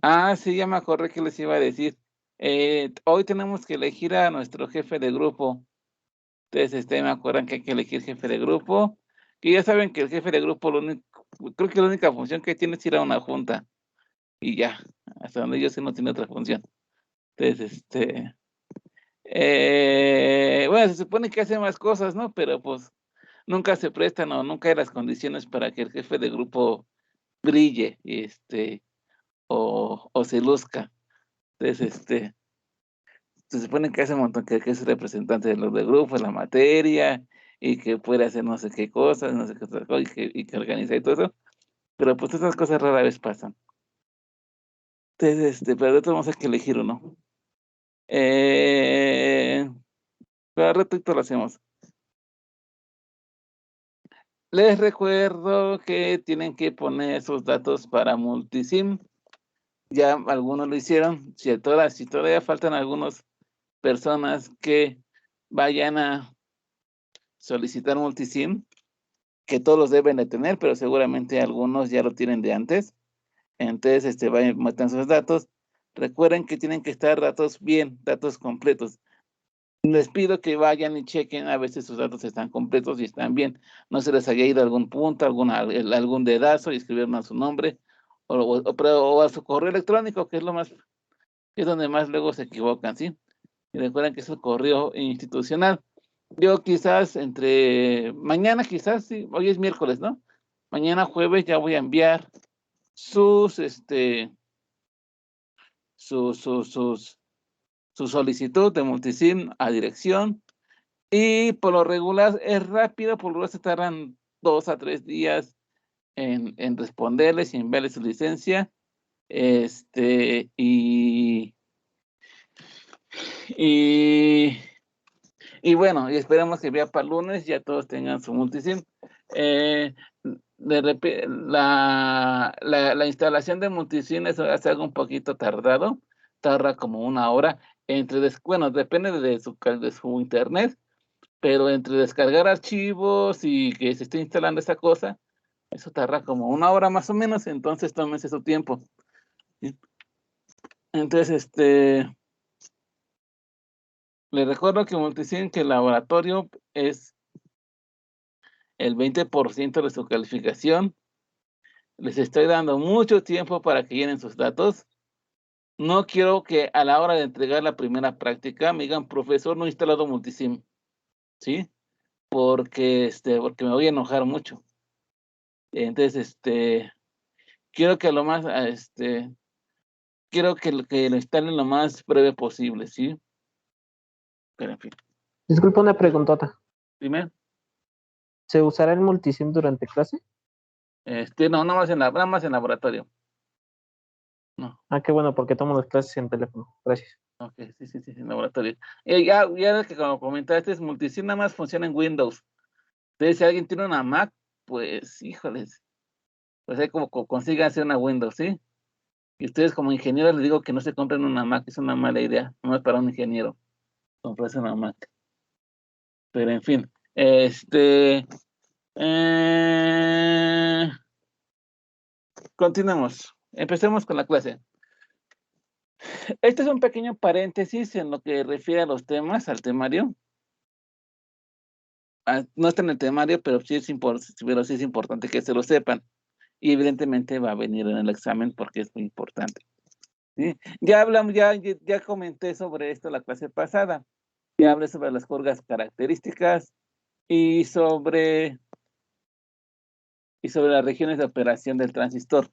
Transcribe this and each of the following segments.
Ah, sí, ya me acordé que les iba a decir. Hoy tenemos que elegir a nuestro jefe de grupo. Entonces, me acuerdan que hay que elegir jefe de grupo, y ya saben que el jefe de grupo lo único creo que la única función que tiene es ir a una junta, y ya, hasta donde yo sé no tiene otra función. Entonces, bueno, se supone que hace más cosas, ¿no? Pero, pues, nunca se prestan o nunca hay las condiciones para que el jefe de grupo brille, o se luzca. Entonces, se supone que hace un montón que es representante de los del grupo en la materia, y que puede hacer no sé qué cosas, no sé qué otra cosa, y que organiza y todo eso, pero, pues, esas cosas rara vez pasan. Entonces, pero de todos modos hay que elegir uno. Eh, pero al ratito lo hacemos. Les recuerdo que tienen que poner sus datos para Multisim. Ya algunos lo hicieron, si todavía faltan algunas personas que vayan a solicitar Multisim, que todos los deben de tener, pero seguramente algunos ya lo tienen de antes. Entonces, vayan, metan sus datos. Recuerden que tienen que estar datos bien, datos completos. Les pido que vayan y chequen a ver si sus datos están completos y están bien. No se les haya ido algún punto, algún dedazo y escribieron a su nombre o a su correo electrónico, que es lo más, es donde más luego se equivocan, ¿sí? Y recuerden que es el correo institucional. Yo quizás entre mañana, quizás, sí, hoy es miércoles, ¿no? Mañana jueves ya voy a enviar sus, sus su solicitud de Multisim a dirección, y por lo regular es rápido, por lo regular se tardan 2 a 3 días en responderles y enviarles su licencia, y y bueno, y esperamos que ya para el lunes ya todos tengan su Multisim. Eh, la instalación de Multisim es algo un poquito tardado, tarda como 1 hora, bueno, depende de su internet, pero entre descargar archivos y que se esté instalando esa cosa, eso tarda como 1 hora más o menos, entonces tómense su tiempo, ¿sí? Entonces, les recuerdo que Multisim, que el laboratorio es el 20% de su calificación. Les estoy dando mucho tiempo para que llenen sus datos. No quiero que a la hora de entregar la primera práctica me digan: "Profesor, no he instalado Multisim", ¿sí? Porque me voy a enojar mucho. Entonces, quiero que lo más, quiero que lo instalen lo más breve posible, ¿sí? Pero en fin, Disculpa una preguntota. dime. ¿Se usará el multisim durante clase? No, nada más en laboratorio. No. Ah, qué bueno, porque tomo las clases en teléfono. Gracias. Okey, sí, sí, sí, en laboratorio. Ya que como comentaste, Multisim nada más funciona en Windows. Entonces, si alguien tiene una Mac, pues, híjoles, pues ahí como consíganse una Windows, ¿sí? Y ustedes como ingenieros les digo que no se compren una Mac, es una mala idea, no es para un ingeniero comprarse una Mac. Pero en fin, eh, continuemos. Empecemos con la clase. Este es un pequeño paréntesis en lo que refiere a los temas, al temario. No está en el temario, pero sí es importante que se lo sepan. Y evidentemente va a venir en el examen porque es muy importante, ¿sí? Ya comenté sobre esto la clase pasada. Ya hablé sobre las curvas características y sobre las regiones de operación del transistor,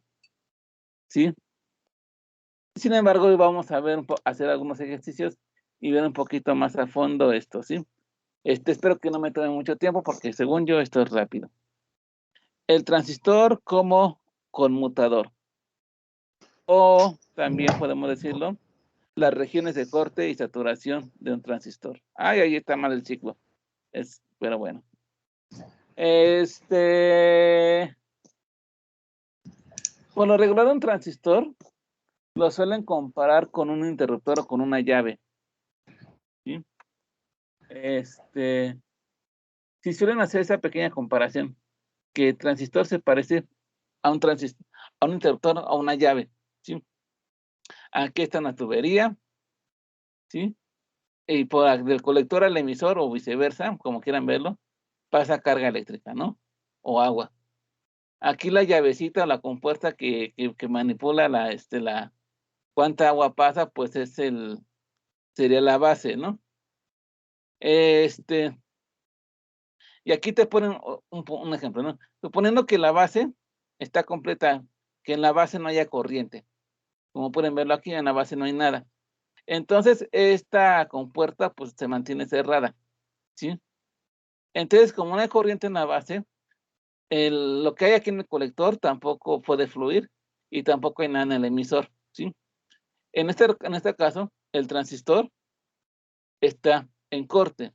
¿sí? Sin embargo, hoy vamos a hacer algunos ejercicios y ver un poquito más a fondo esto, ¿sí? Espero que no me tome mucho tiempo porque según yo esto es rápido. El transistor como conmutador, o también podemos decirlo, las regiones de corte y saturación de un transistor. Ay, ahí está mal el ciclo. Pero bueno. Por lo regular, un transistor lo suelen comparar con un interruptor o con una llave, ¿sí? Si suelen hacer esa pequeña comparación, que el transistor se parece a un interruptor o a una llave, ¿sí? Aquí está una tubería, ¿sí? Y del colector al emisor o viceversa, como quieran verlo, pasa carga eléctrica, ¿no? O agua. Aquí la llavecita o la compuerta que manipula la cuánta agua pasa, pues sería la base, ¿no? Y aquí te ponen un ejemplo, ¿no? Suponiendo que la base está completa, que en la base no haya corriente. Como pueden verlo aquí, en la base no hay nada. Entonces, esta compuerta, pues, se mantiene cerrada, ¿sí? Entonces, como no hay corriente en la base, lo que hay aquí en el colector tampoco puede fluir y tampoco hay nada en el emisor, ¿sí? En este caso, el transistor está en corte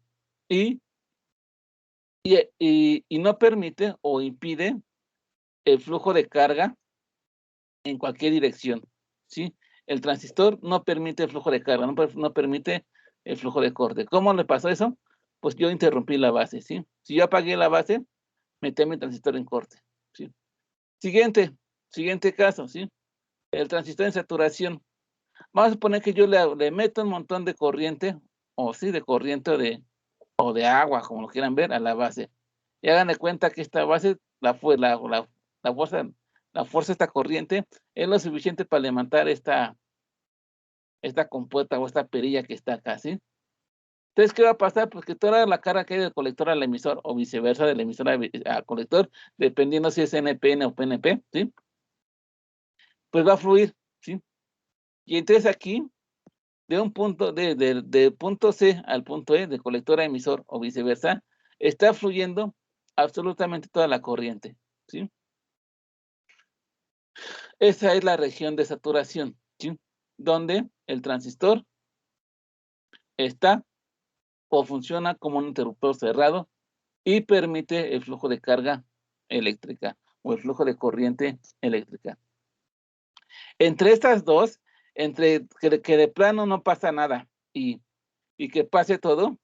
y no permite o impide el flujo de carga en cualquier dirección, ¿sí? El transistor no permite el flujo de carga, no permite el flujo de corte. ¿Cómo le pasó eso? Pues yo interrumpí la base, ¿sí? Si yo apagué la base, metí mi transistor en corte, ¿sí? Siguiente caso, ¿sí? El transistor en saturación. Vamos a suponer que yo le meto un montón de corriente, o sí, de corriente o de agua, como lo quieran ver, a la base. Y hagan de cuenta que esta base, la fuerza de esta corriente es lo suficiente para levantar esta compuerta o esta perilla que está acá, ¿sí? Entonces, ¿qué va a pasar? Pues que toda la carga que hay del colector al emisor o viceversa del emisor al colector, dependiendo si es NPN o PNP, ¿sí? Pues va a fluir, ¿sí? Y entonces aquí, de un punto, de punto C al punto E, de colector a emisor o viceversa, está fluyendo absolutamente toda la corriente, ¿sí? Esa es la región de saturación, ¿sí? Donde el transistor está o funciona como un interruptor cerrado y permite el flujo de carga eléctrica o el flujo de corriente eléctrica. Entre estas dos, entre que de plano no pasa nada y que pase todo,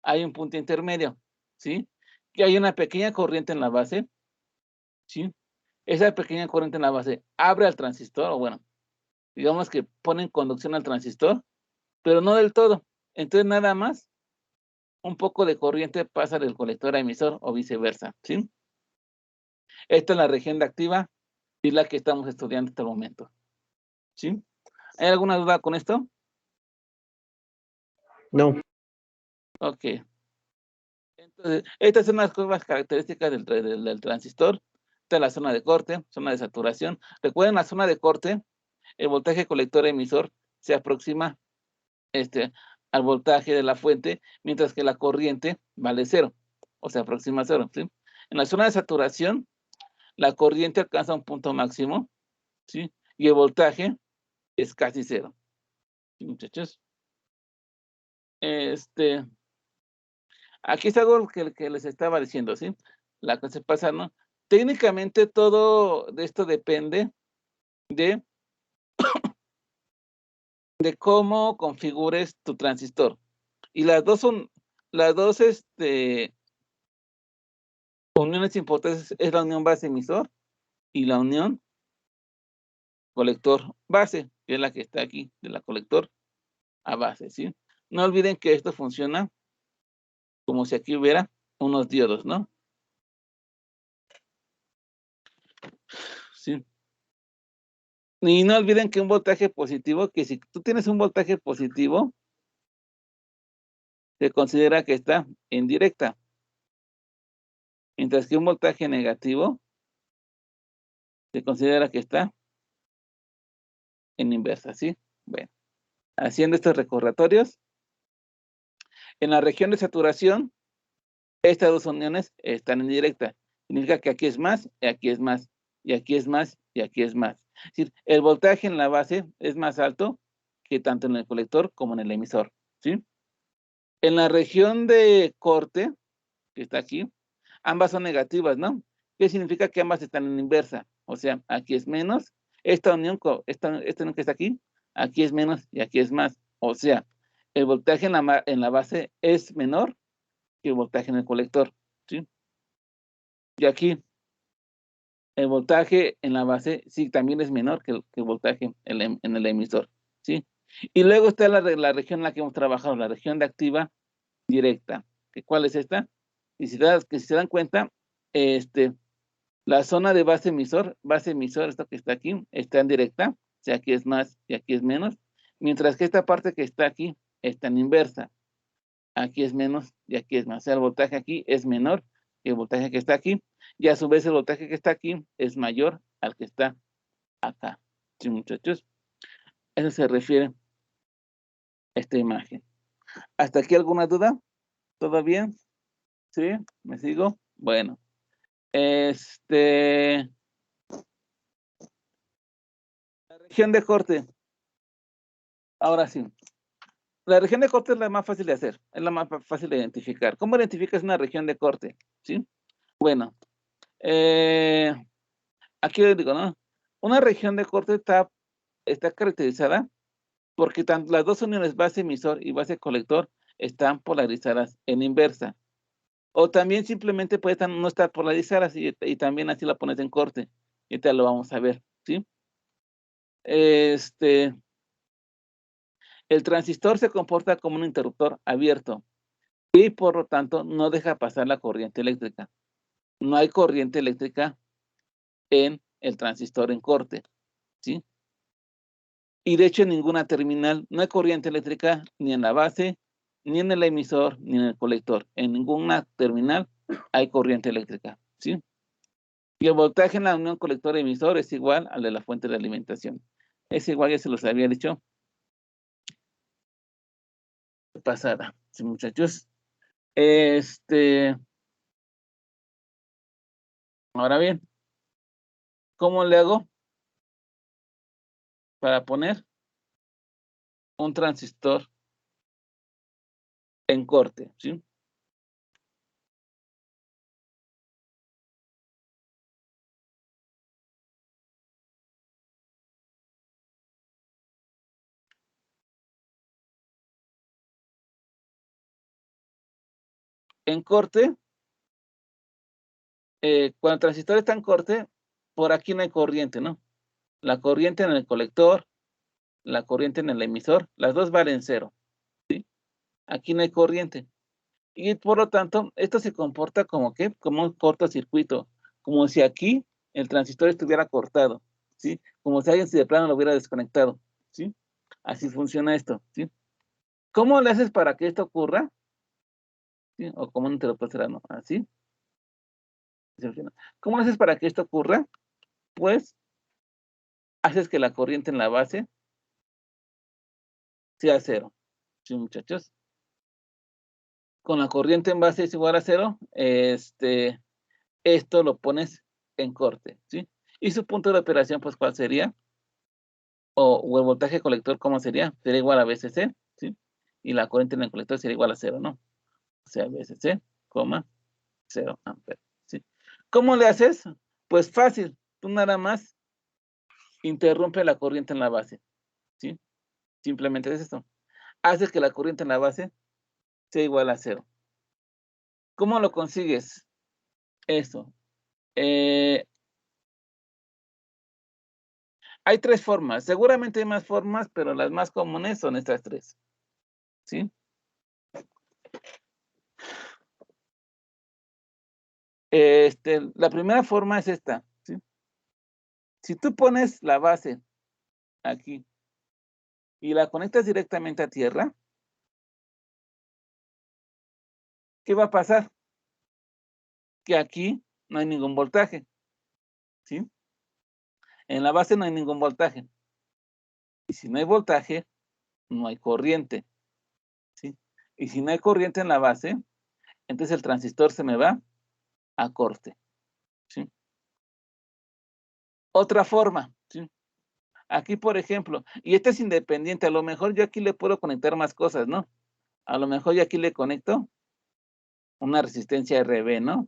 hay un punto intermedio, ¿sí? Que hay una pequeña corriente en la base, ¿sí? Esa pequeña corriente en la base abre al transistor, o bueno, digamos que pone en conducción al transistor, pero no del todo. Entonces, nada más, un poco de corriente pasa del colector a emisor o viceversa, ¿sí? Esta es la región de activa y la que estamos estudiando hasta el momento, ¿sí? ¿Hay alguna duda con esto? No. Ok. Entonces, estas son las curvas características del transistor. Esta es la zona de corte, zona de saturación. Recuerden, la zona de corte, el voltaje colector emisor se aproxima al voltaje de la fuente, mientras que la corriente vale 0, o se aproxima a 0, ¿sí? En la zona de saturación, la corriente alcanza un punto máximo, ¿sí? Y el voltaje es casi 0. ¿Sí, muchachos? Aquí es algo que les estaba diciendo, ¿sí? La cosa pasa, ¿no? Técnicamente todo de esto depende de cómo configures tu transistor. Y las dos uniones importantes es la unión base emisor y la unión colector base, que es la que está aquí, de la colector a base, ¿sí? No olviden que esto funciona como si aquí hubiera unos diodos, ¿no? Sí. Y no olviden que un voltaje positivo, que si tú tienes un voltaje positivo, se considera que está en directa, mientras que un voltaje negativo se considera que está en inversa, ¿sí? Bueno, haciendo estos recordatorios, en la región de saturación, estas dos uniones están en directa. Significa que aquí es más, y aquí es más, y aquí es más, y aquí es más. Es decir, el voltaje en la base es más alto que tanto en el colector como en el emisor, ¿sí? En la región de corte, que está aquí, ambas son negativas, ¿no? ¿Qué significa que ambas están en inversa? O sea, aquí es menos, esta unión que está aquí es menos y aquí es más. O sea, el voltaje en la base es menor que el voltaje en el colector, ¿sí? Y aquí, el voltaje en la base sí también es menor que el voltaje en el emisor. ¿sí? Y luego está la región en la que hemos trabajado, la región de activa directa. ¿Cuál es esta? Y si se dan cuenta, la zona de base emisor, esto que está aquí, está en directa, o sea, aquí es más y aquí es menos, mientras que esta parte que está aquí está en inversa. Aquí es menos y aquí es más. O sea, el voltaje aquí es menor que el voltaje que está aquí, y a su vez el voltaje que está aquí es mayor al que está acá. ¿Sí, muchachos? Eso se refiere a esta imagen. ¿Hasta aquí alguna duda? ¿Todo bien? ¿Sí? ¿Me sigo? Bueno. La región de corte. Ahora sí. La región de corte es la más fácil de hacer, es la más fácil de identificar. ¿Cómo identificas una región de corte? ¿Sí? Bueno, aquí les digo, ¿no? Una región de corte está caracterizada porque las dos uniones base emisor y base colector están polarizadas en inversa. O también simplemente pueden no estar polarizadas y también así la pones en corte. Y te lo vamos a ver, ¿sí? El transistor se comporta como un interruptor abierto y por lo tanto no deja pasar la corriente eléctrica. No hay corriente eléctrica en el transistor en corte, ¿sí? Y de hecho en ninguna terminal no hay corriente eléctrica ni en la base, ni en el emisor, ni en el colector. En ninguna terminal hay corriente eléctrica, ¿sí? Y el voltaje en la unión colector-emisor es igual al de la fuente de alimentación. Es igual, ya se los había dicho pasada, ¿sí, muchachos? Ahora bien, ¿cómo le hago para poner un transistor en corte, ¿sí? En corte, cuando el transistor está en corte, por aquí no hay corriente, ¿no? La corriente en el colector, la corriente en el emisor, las dos valen cero, ¿sí? Aquí no hay corriente. Y por lo tanto, esto se comporta como ¿qué? Como un cortocircuito, como si aquí el transistor estuviera cortado, ¿sí? Como si alguien de plano lo hubiera desconectado, ¿sí? Así funciona esto, ¿sí? ¿Cómo le haces para que esto ocurra? ¿Sí? O cómo no te lo puedes hacer, ¿no? Así. ¿Cómo haces para que esto ocurra? Pues haces que la corriente en la base sea cero, ¿sí, muchachos? Con la corriente en base es igual a cero, esto lo pones en corte, ¿sí? Y su punto de operación, pues, ¿cuál sería? O el voltaje colector, ¿cómo sería? Sería igual a VCC, ¿sí? Y la corriente en el colector sería igual a cero, ¿no? O sea, VCC, 0 amperes, ¿sí? ¿Cómo le haces? Pues fácil, tú nada más interrumpe la corriente en la base, ¿sí? Simplemente es esto. Haces que la corriente en la base sea igual a cero. ¿Cómo lo consigues? Eso. Hay tres formas. Seguramente hay más formas, pero las más comunes son estas tres, ¿sí? La primera forma es esta, ¿sí? Si tú pones la base aquí y la conectas directamente a tierra, ¿qué va a pasar? Que aquí no hay ningún voltaje, ¿sí? En la base no hay ningún voltaje. Y si no hay voltaje, no hay corriente, ¿sí? Y si no hay corriente en la base, entonces el transistor se me va a corte, ¿sí? Otra forma, ¿sí? Aquí, por ejemplo, y este es independiente, a lo mejor yo aquí le puedo conectar más cosas, ¿no? A lo mejor yo aquí le conecto una resistencia RB, ¿no?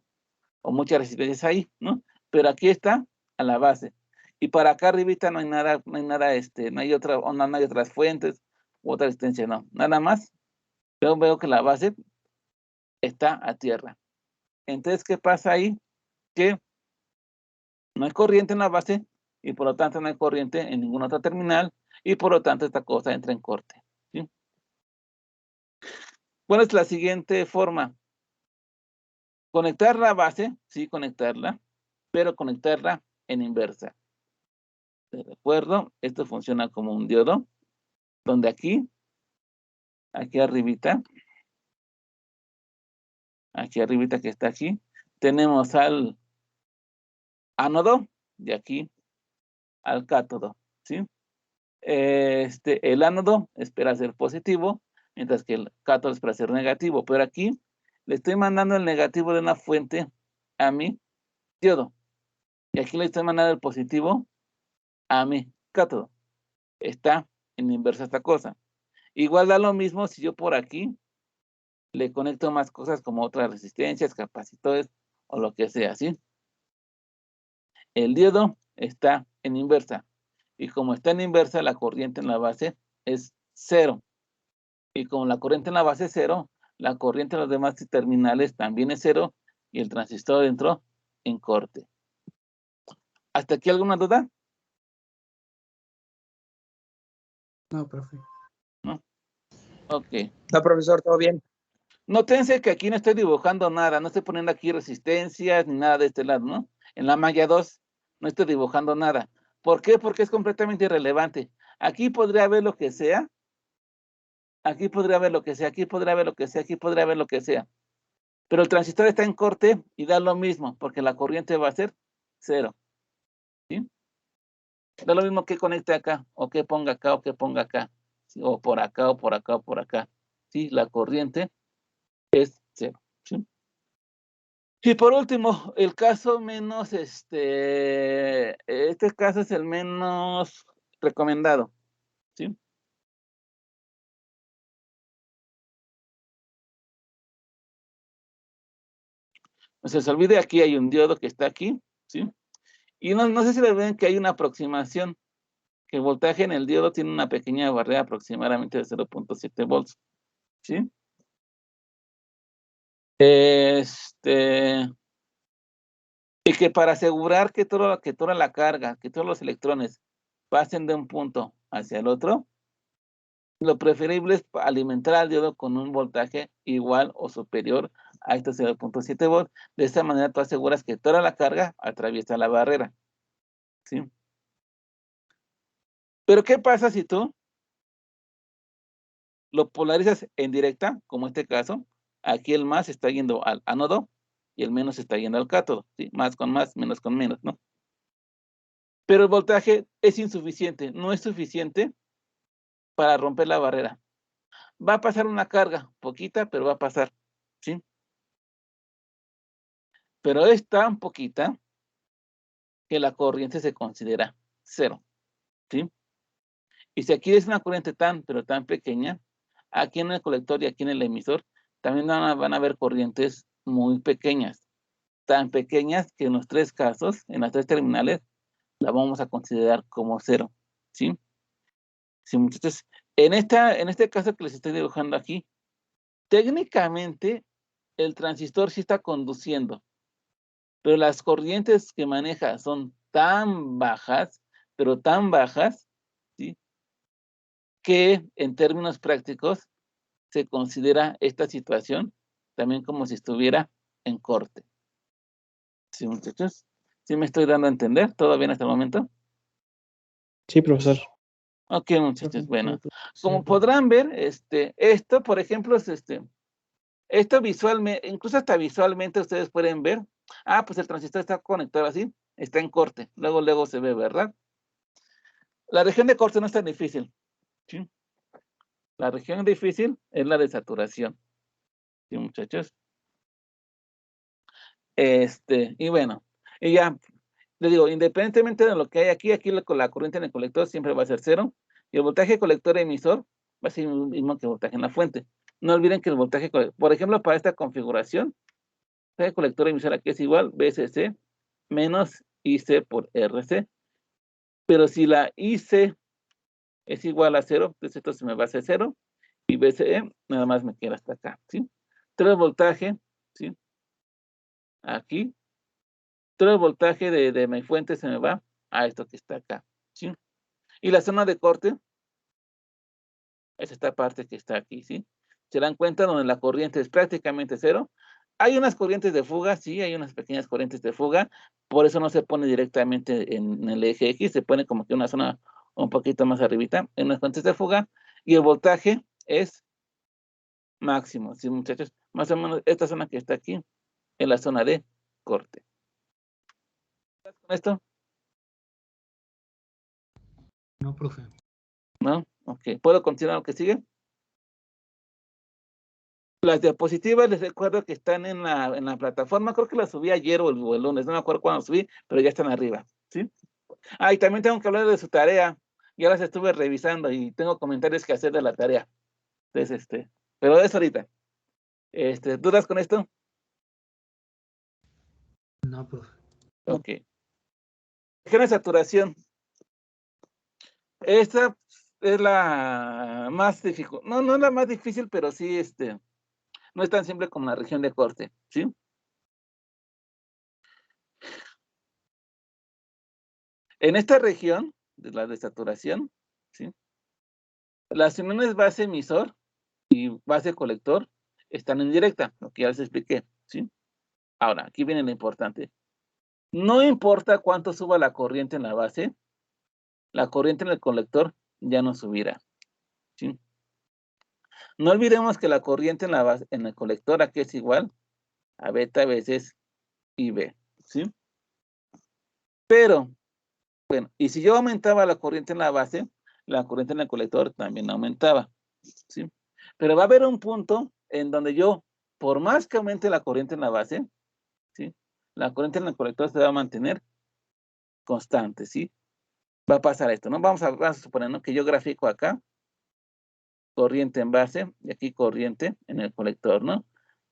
O muchas resistencias ahí, ¿no? Pero aquí está a la base. Y para acá arribita no hay nada, no hay otra, o no hay otras fuentes, u otra resistencia, no. Nada más, yo veo que la base está a tierra. Entonces, ¿qué pasa ahí? Que no hay corriente en la base, y por lo tanto no hay corriente en ninguna otra terminal, y por lo tanto esta cosa entra en corte, ¿sí? ¿Cuál es la siguiente forma? Conectar la base, sí, conectarla, pero conectarla en inversa. ¿De acuerdo? Esto funciona como un diodo, donde aquí arribita que está aquí, tenemos al ánodo y aquí al cátodo, ¿sí? El ánodo espera ser positivo, mientras que el cátodo espera ser negativo, pero aquí le estoy mandando el negativo de una fuente a mi diodo, y aquí le estoy mandando el positivo a mi cátodo. Está en inversa esta cosa. Igual da lo mismo si yo por aquí le conecto más cosas como otras resistencias, capacitores o lo que sea, ¿sí? El diodo está en inversa, y como está en inversa, la corriente en la base es 0. Y como la corriente en la base es 0, la corriente en los demás terminales también es 0, y el transistor entró en corte. ¿Hasta aquí alguna duda? No, profe. ¿No? Ok. No, profesor, todo bien. Nótense que aquí no estoy dibujando nada, no estoy poniendo aquí resistencias ni nada de este lado, ¿no? En la malla 2 no estoy dibujando nada. ¿Por qué? Porque es completamente irrelevante. Aquí podría haber lo que sea, aquí podría haber lo que sea, aquí podría haber lo que sea, aquí podría haber lo que sea. Pero el transistor está en corte y da lo mismo, porque la corriente va a ser 0. ¿Sí? Da lo mismo que conecte acá, o que ponga acá, o que ponga acá. ¿Sí? O por acá, o por acá, o por acá. ¿Sí? La corriente es 0. ¿Sí? Y por último, el caso menos, este caso es el menos recomendado, ¿sí? No se les olvide, aquí hay un diodo que está aquí, ¿sí? Y no sé si le ven que hay una aproximación, que el voltaje en el diodo tiene una pequeña barrera aproximadamente de 0.7 volts, ¿sí? Y que para asegurar que toda la carga, que todos los electrones pasen de un punto hacia el otro, lo preferible es alimentar al diodo con un voltaje igual o superior a estos 0.7 volts. De esta manera tú aseguras que toda la carga atraviesa la barrera, ¿sí? Pero ¿qué pasa si tú lo polarizas en directa, como este caso? Aquí el más está yendo al ánodo y el menos está yendo al cátodo, ¿sí? Más con más, menos con menos, ¿no? Pero el voltaje es insuficiente, no es suficiente para romper la barrera. Va a pasar una carga, poquita, pero va a pasar, ¿sí? Pero es tan poquita que la corriente se considera 0, ¿sí? Y si aquí es una corriente tan, pero tan pequeña, aquí en el colector y aquí en el emisor, también van a haber corrientes muy pequeñas, tan pequeñas que en los tres casos, en las tres terminales, la vamos a considerar como 0, ¿sí? Sí, muchachos. En este caso que les estoy dibujando aquí, técnicamente el transistor sí está conduciendo, pero las corrientes que maneja son tan bajas, pero tan bajas, ¿sí? Que en términos prácticos se considera esta situación también como si estuviera en corte. ¿Sí, muchachos? ¿Sí me estoy dando a entender? ¿Todo bien hasta el momento? Sí, profesor. Ok, muchachos, bueno. Como podrán ver, esto, por ejemplo, es esto visualmente, incluso hasta visualmente ustedes pueden ver, pues el transistor está conectado así, está en corte, luego se ve, ¿verdad? La región de corte no es tan difícil, ¿sí? La región difícil es la de saturación, ¿sí, muchachos? Y bueno, y ya, les digo, independientemente de lo que hay aquí la corriente en el colector siempre va a ser 0, y el voltaje colector emisor va a ser el mismo que el voltaje en la fuente. No olviden que el voltaje, por ejemplo, para esta configuración, el colector emisor aquí es igual, VCC menos IC por RC, pero si la IC es igual a 0, pues esto se me va a hacer 0, y VCE nada más me queda hasta acá, ¿sí? Todo el voltaje, ¿sí? Aquí, todo el voltaje de mi fuente se me va a esto que está acá, ¿sí? Y la zona de corte es esta parte que está aquí, ¿sí? Se dan cuenta donde la corriente es prácticamente cero. Hay unas corrientes de fuga, sí, hay unas pequeñas corrientes de fuga, por eso no se pone directamente en el eje X, se pone como que una zona un poquito más arribita, en unas corrientes de fuga, y el voltaje es máximo, ¿sí, muchachos? Más o menos esta zona que está aquí, en la zona de corte. ¿Estás con esto? No, profe. ¿No? Ok. ¿Puedo continuar lo que sigue? Las diapositivas, les recuerdo que están en la plataforma, creo que las subí ayer o el lunes, no me acuerdo cuándo subí, pero ya están arriba, ¿sí? Ah, y también tengo que hablar de su tarea, ya las estuve revisando y tengo comentarios que hacer de la tarea. Entonces, pero es ahorita. ¿Dudas con esto? No, profe. Ok. Región de saturación. Esta es la más difícil, no es la más difícil, pero sí, no es tan simple como la región de corte, ¿sí? En esta región, de la de saturación, ¿sí? Las uniones base emisor y base colector están en directa, lo que ya les expliqué, ¿sí? Ahora, aquí viene lo importante. No importa cuánto suba la corriente en la base, la corriente en el colector ya no subirá, ¿sí? No olvidemos que la corriente en la base, en el colector aquí es igual a beta veces IB, ¿sí? Pero, bueno, y si yo aumentaba la corriente en la base, la corriente en el colector también aumentaba, ¿sí? Pero va a haber un punto en donde yo, por más que aumente la corriente en la base, ¿sí? La corriente en el colector se va a mantener constante, ¿sí? Va a pasar esto, ¿no? Vamos a suponer, ¿no? Que yo grafico acá, corriente en base, y aquí corriente en el colector, ¿no?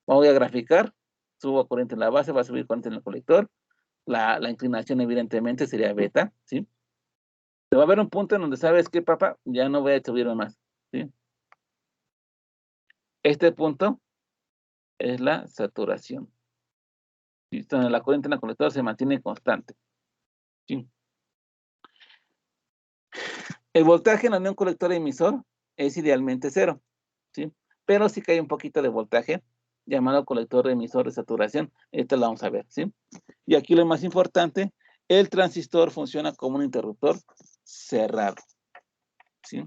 Voy a graficar, subo corriente en la base, va a subir corriente en el colector, la inclinación evidentemente sería beta, ¿sí? Pero va a haber un punto en donde, ¿sabes qué, papá? Ya no voy a subir más, ¿sí? Este punto es la saturación. ¿Sí? Donde la corriente en el colector se mantiene constante, ¿sí? El voltaje en la unión colector-emisor es idealmente cero, ¿sí? Pero sí que hay un poquito de voltaje llamado colector-emisor de saturación. Esto lo vamos a ver, ¿sí? Y aquí lo más importante, el transistor funciona como un interruptor cerrado, ¿sí?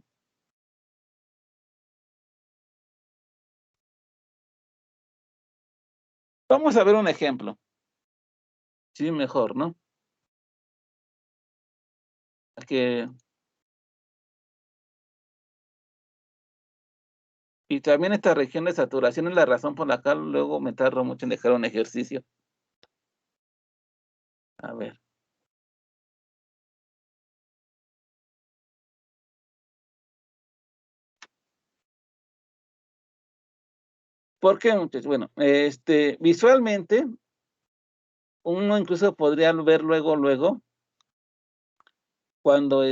Vamos a ver un ejemplo. Sí, mejor, ¿no? Que... Y también esta región de saturación es la razón por la cual luego me tardo mucho en dejar un ejercicio. A ver. ¿Por qué, muchachos? Bueno, visualmente, uno incluso podría ver luego, cuando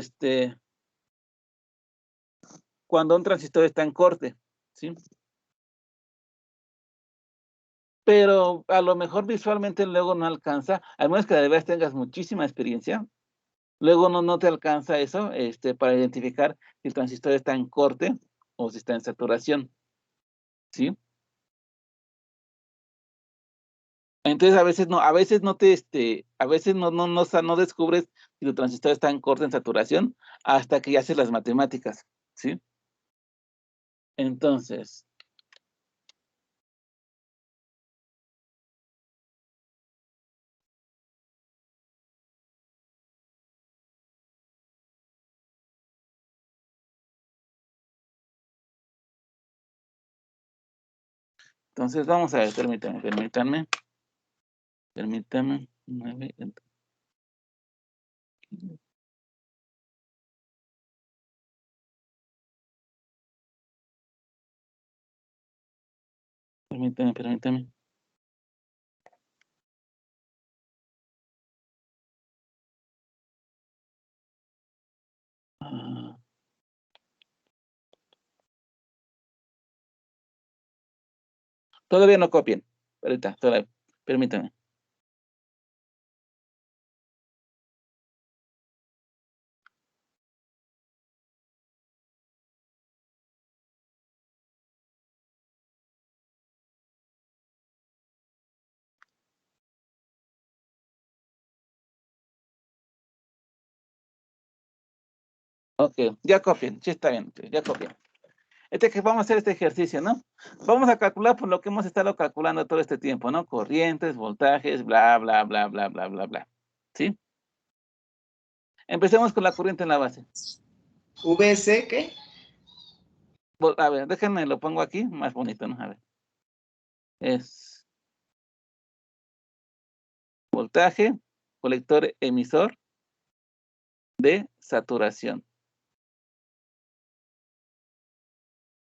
cuando un transistor está en corte, ¿sí? Pero a lo mejor visualmente luego no alcanza, al menos que de verdad tengas muchísima experiencia, luego no te alcanza eso, para identificar si el transistor está en corte o si está en saturación, ¿sí? Entonces a veces no descubres si tu transistor está en corte o en saturación hasta que ya haces las matemáticas, ¿sí? Entonces, vamos a ver, permítanme. 9, permítanme. Ah, todavía no copien. Ahorita, todavía, permítanme. Ok, ya copien, sí está bien, ya copien. Que vamos a hacer este ejercicio, ¿no? Vamos a calcular por lo que hemos estado calculando todo este tiempo, ¿no? Corrientes, voltajes, bla, bla, bla, bla, bla, bla, bla. ¿Sí? Empecemos con la corriente en la base. ¿VC qué? A ver, déjenme, lo pongo aquí, más bonito, ¿no? A ver. Es voltaje, colector emisor de saturación.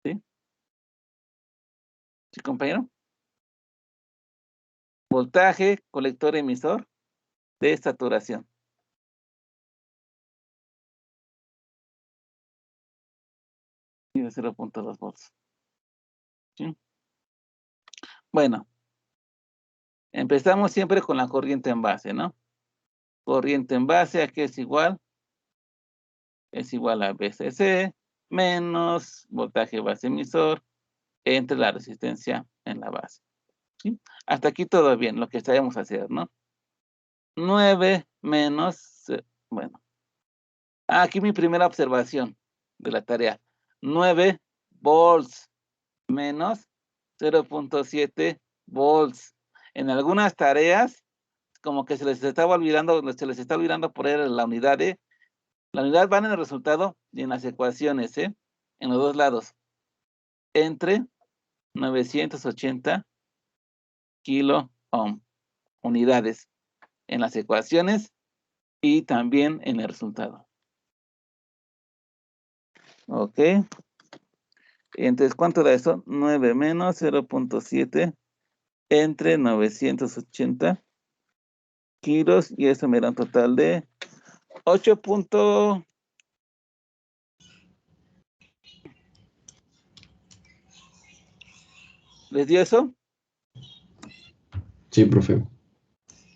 ¿Sí? ¿Sí, compañero? Voltaje, colector emisor de saturación. Y de 0.2 volts. ¿Sí? Bueno, empezamos siempre con la corriente en base, ¿no? Corriente en base, aquí es igual a VCC menos voltaje base emisor entre la resistencia en la base. ¿Sí? Hasta aquí todo bien, lo que sabemos hacer, ¿no? 9 menos, bueno. Aquí mi primera observación de la tarea. 9 volts menos 0.7 volts. En algunas tareas, como que se les está olvidando poner la unidad de... La unidad va en el resultado y en las ecuaciones, en los dos lados. Entre 980 kilo ohm unidades en las ecuaciones y también en el resultado. Ok. Entonces, ¿cuánto da eso? 9 menos 0.7 entre 980 kilos y eso me da un total de 8. ¿Les dio eso? Sí, profe.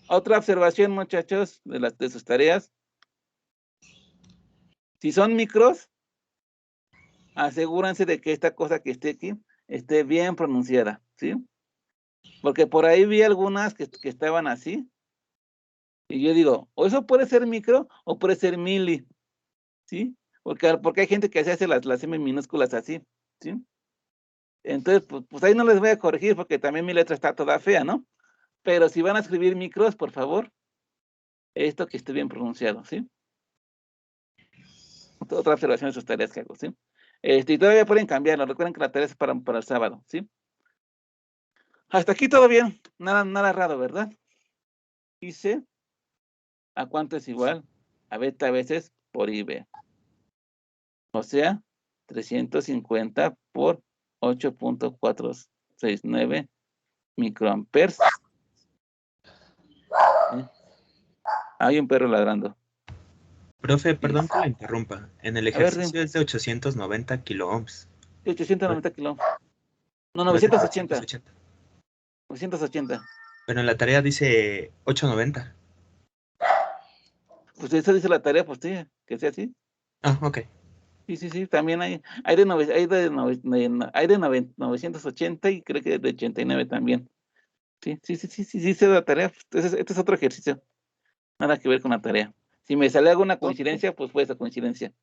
Otra observación, muchachos, de sus tareas. Si son micros, asegúrense de que esta cosa que esté aquí esté bien pronunciada, ¿sí? Porque por ahí vi algunas que estaban así. Y yo digo, o eso puede ser micro o puede ser mili, ¿sí? Porque hay gente que se hace las M minúsculas así, ¿sí? Entonces, pues ahí no les voy a corregir porque también mi letra está toda fea, ¿no? Pero si van a escribir micros, por favor, esto que esté bien pronunciado, ¿sí? Otra observación de sus tareas que hago, ¿sí? Y todavía pueden cambiarlo. Recuerden que la tarea es para el sábado, ¿sí? Hasta aquí todo bien. Nada raro, ¿verdad? Hice ¿a cuánto es igual? A beta veces por IB. O sea, 350 por 8.469 microamperes. ¿Sí? Hay un perro ladrando. Profe, perdón que lo interrumpa. En el A ver, ejercicio es de 890 kiloohms. 890 kilo. No, No es de 980. 980. 980. Pero en la tarea dice 890. Pues eso dice la tarea, pues sí, que sea así. Ah, ok. Sí, también hay de 980 y creo que de 89 también. Sí, se da la tarea. Este es otro ejercicio. Nada que ver con la tarea. Si me sale alguna coincidencia, pues fue esa coincidencia.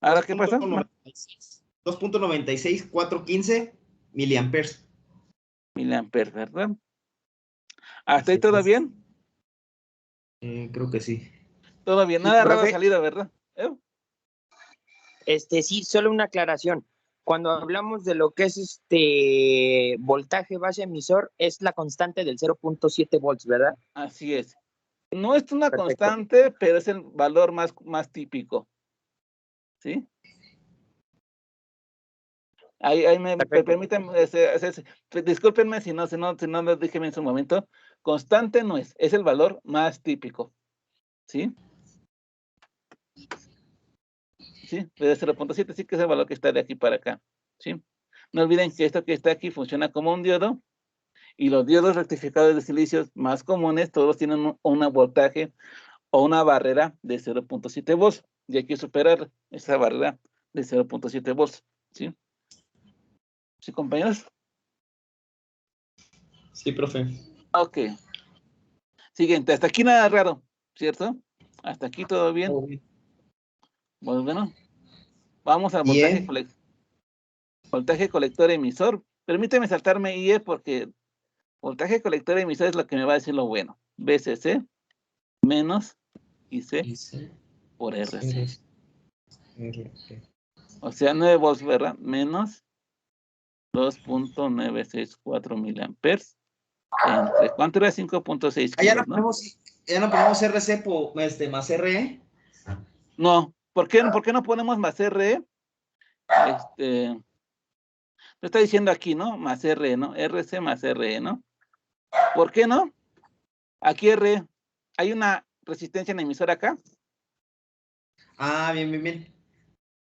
¿Ahora qué pasa? 2.96415 miliamperes. Miliamperes, ¿verdad? ¿Hasta ahí todo bien? Creo que sí. Todo bien, Sí, nada raro ha profe. salido, ¿verdad? Sí, solo una aclaración. Cuando hablamos de lo que es voltaje base emisor, es la constante del 0.7 volts, ¿verdad? Así es. No es una Perfecto. constante, pero es el valor más típico. ¿Sí? Ahí me permiten, discúlpenme si no lo dije bien en su momento. Constante no es el valor más típico. ¿Sí? ¿Sí? De 0.7 sí que es el valor que está de aquí para acá. ¿Sí? No olviden que esto que está aquí funciona como un diodo y los diodos rectificados de silicios más comunes, todos tienen un voltaje o una barrera de 0.7 volts. Y hay que superar esa barrera de 0.7 volts. ¿Sí? ¿Sí, compañeros? Sí, profe. Ok. Siguiente, hasta aquí nada raro, ¿cierto? Hasta aquí todo bien. Pues bueno, vamos al Bien. voltaje colector emisor. Permíteme saltarme IE porque voltaje colector emisor es lo que me va a decir lo bueno. VCC menos IC Dice por RC. RP. O sea, 9 volts, ¿verdad? Menos 2.964 miliamperes. Entre, ¿cuánto era? 5.6 Ah, kilos, ¿no? ya no ponemos RC más RE. No, ¿por qué no ponemos más RE? Lo está diciendo aquí, ¿no? Más RE, ¿no? RC más RE, ¿no? ¿Por qué no? Aquí RE, ¿hay una resistencia en el emisor acá? Ah, bien.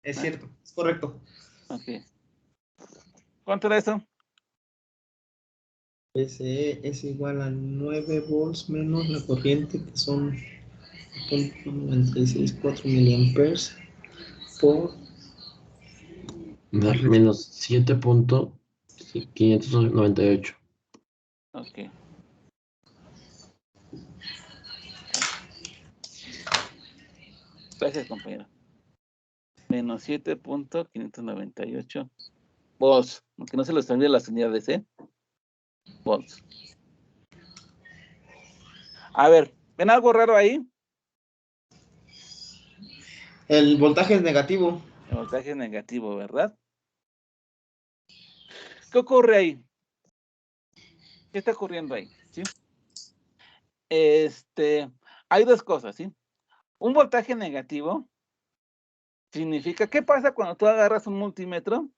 Es ¿Ah? cierto, es correcto. Ok. ¿Cuánto era eso? SE es igual a 9 volts menos la corriente, que son 0.964 miliamperes por Menos 7.598. Ok. Gracias, compañero. Menos 7.598 volts. Aunque no se les olvide las unidades, ¿eh? Volts. A ver, ¿ven algo raro ahí? el voltaje es negativo. El voltaje es negativo, ¿verdad? ¿Qué ocurre ahí? ¿Qué está ocurriendo ahí? ¿Sí? Hay dos cosas, ¿sí? Un voltaje negativo significa, ¿qué pasa cuando tú agarras un multímetro,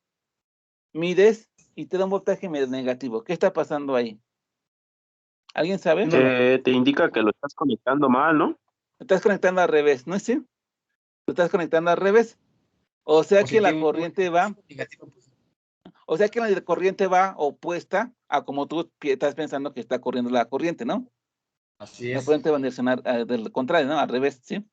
mides y te da un voltaje negativo? ¿Qué está pasando ahí? ¿Alguien sabe? Que te indica que lo estás conectando mal, ¿no? Te estás conectando al revés, ¿no es cierto? Te estás conectando al revés. O sea que la Positivo, corriente va, negativo. o sea que la corriente va opuesta a como tú estás pensando que está corriendo la corriente, ¿no? Así La es. corriente va a direccionar del contrario, ¿no? Al revés, ¿sí?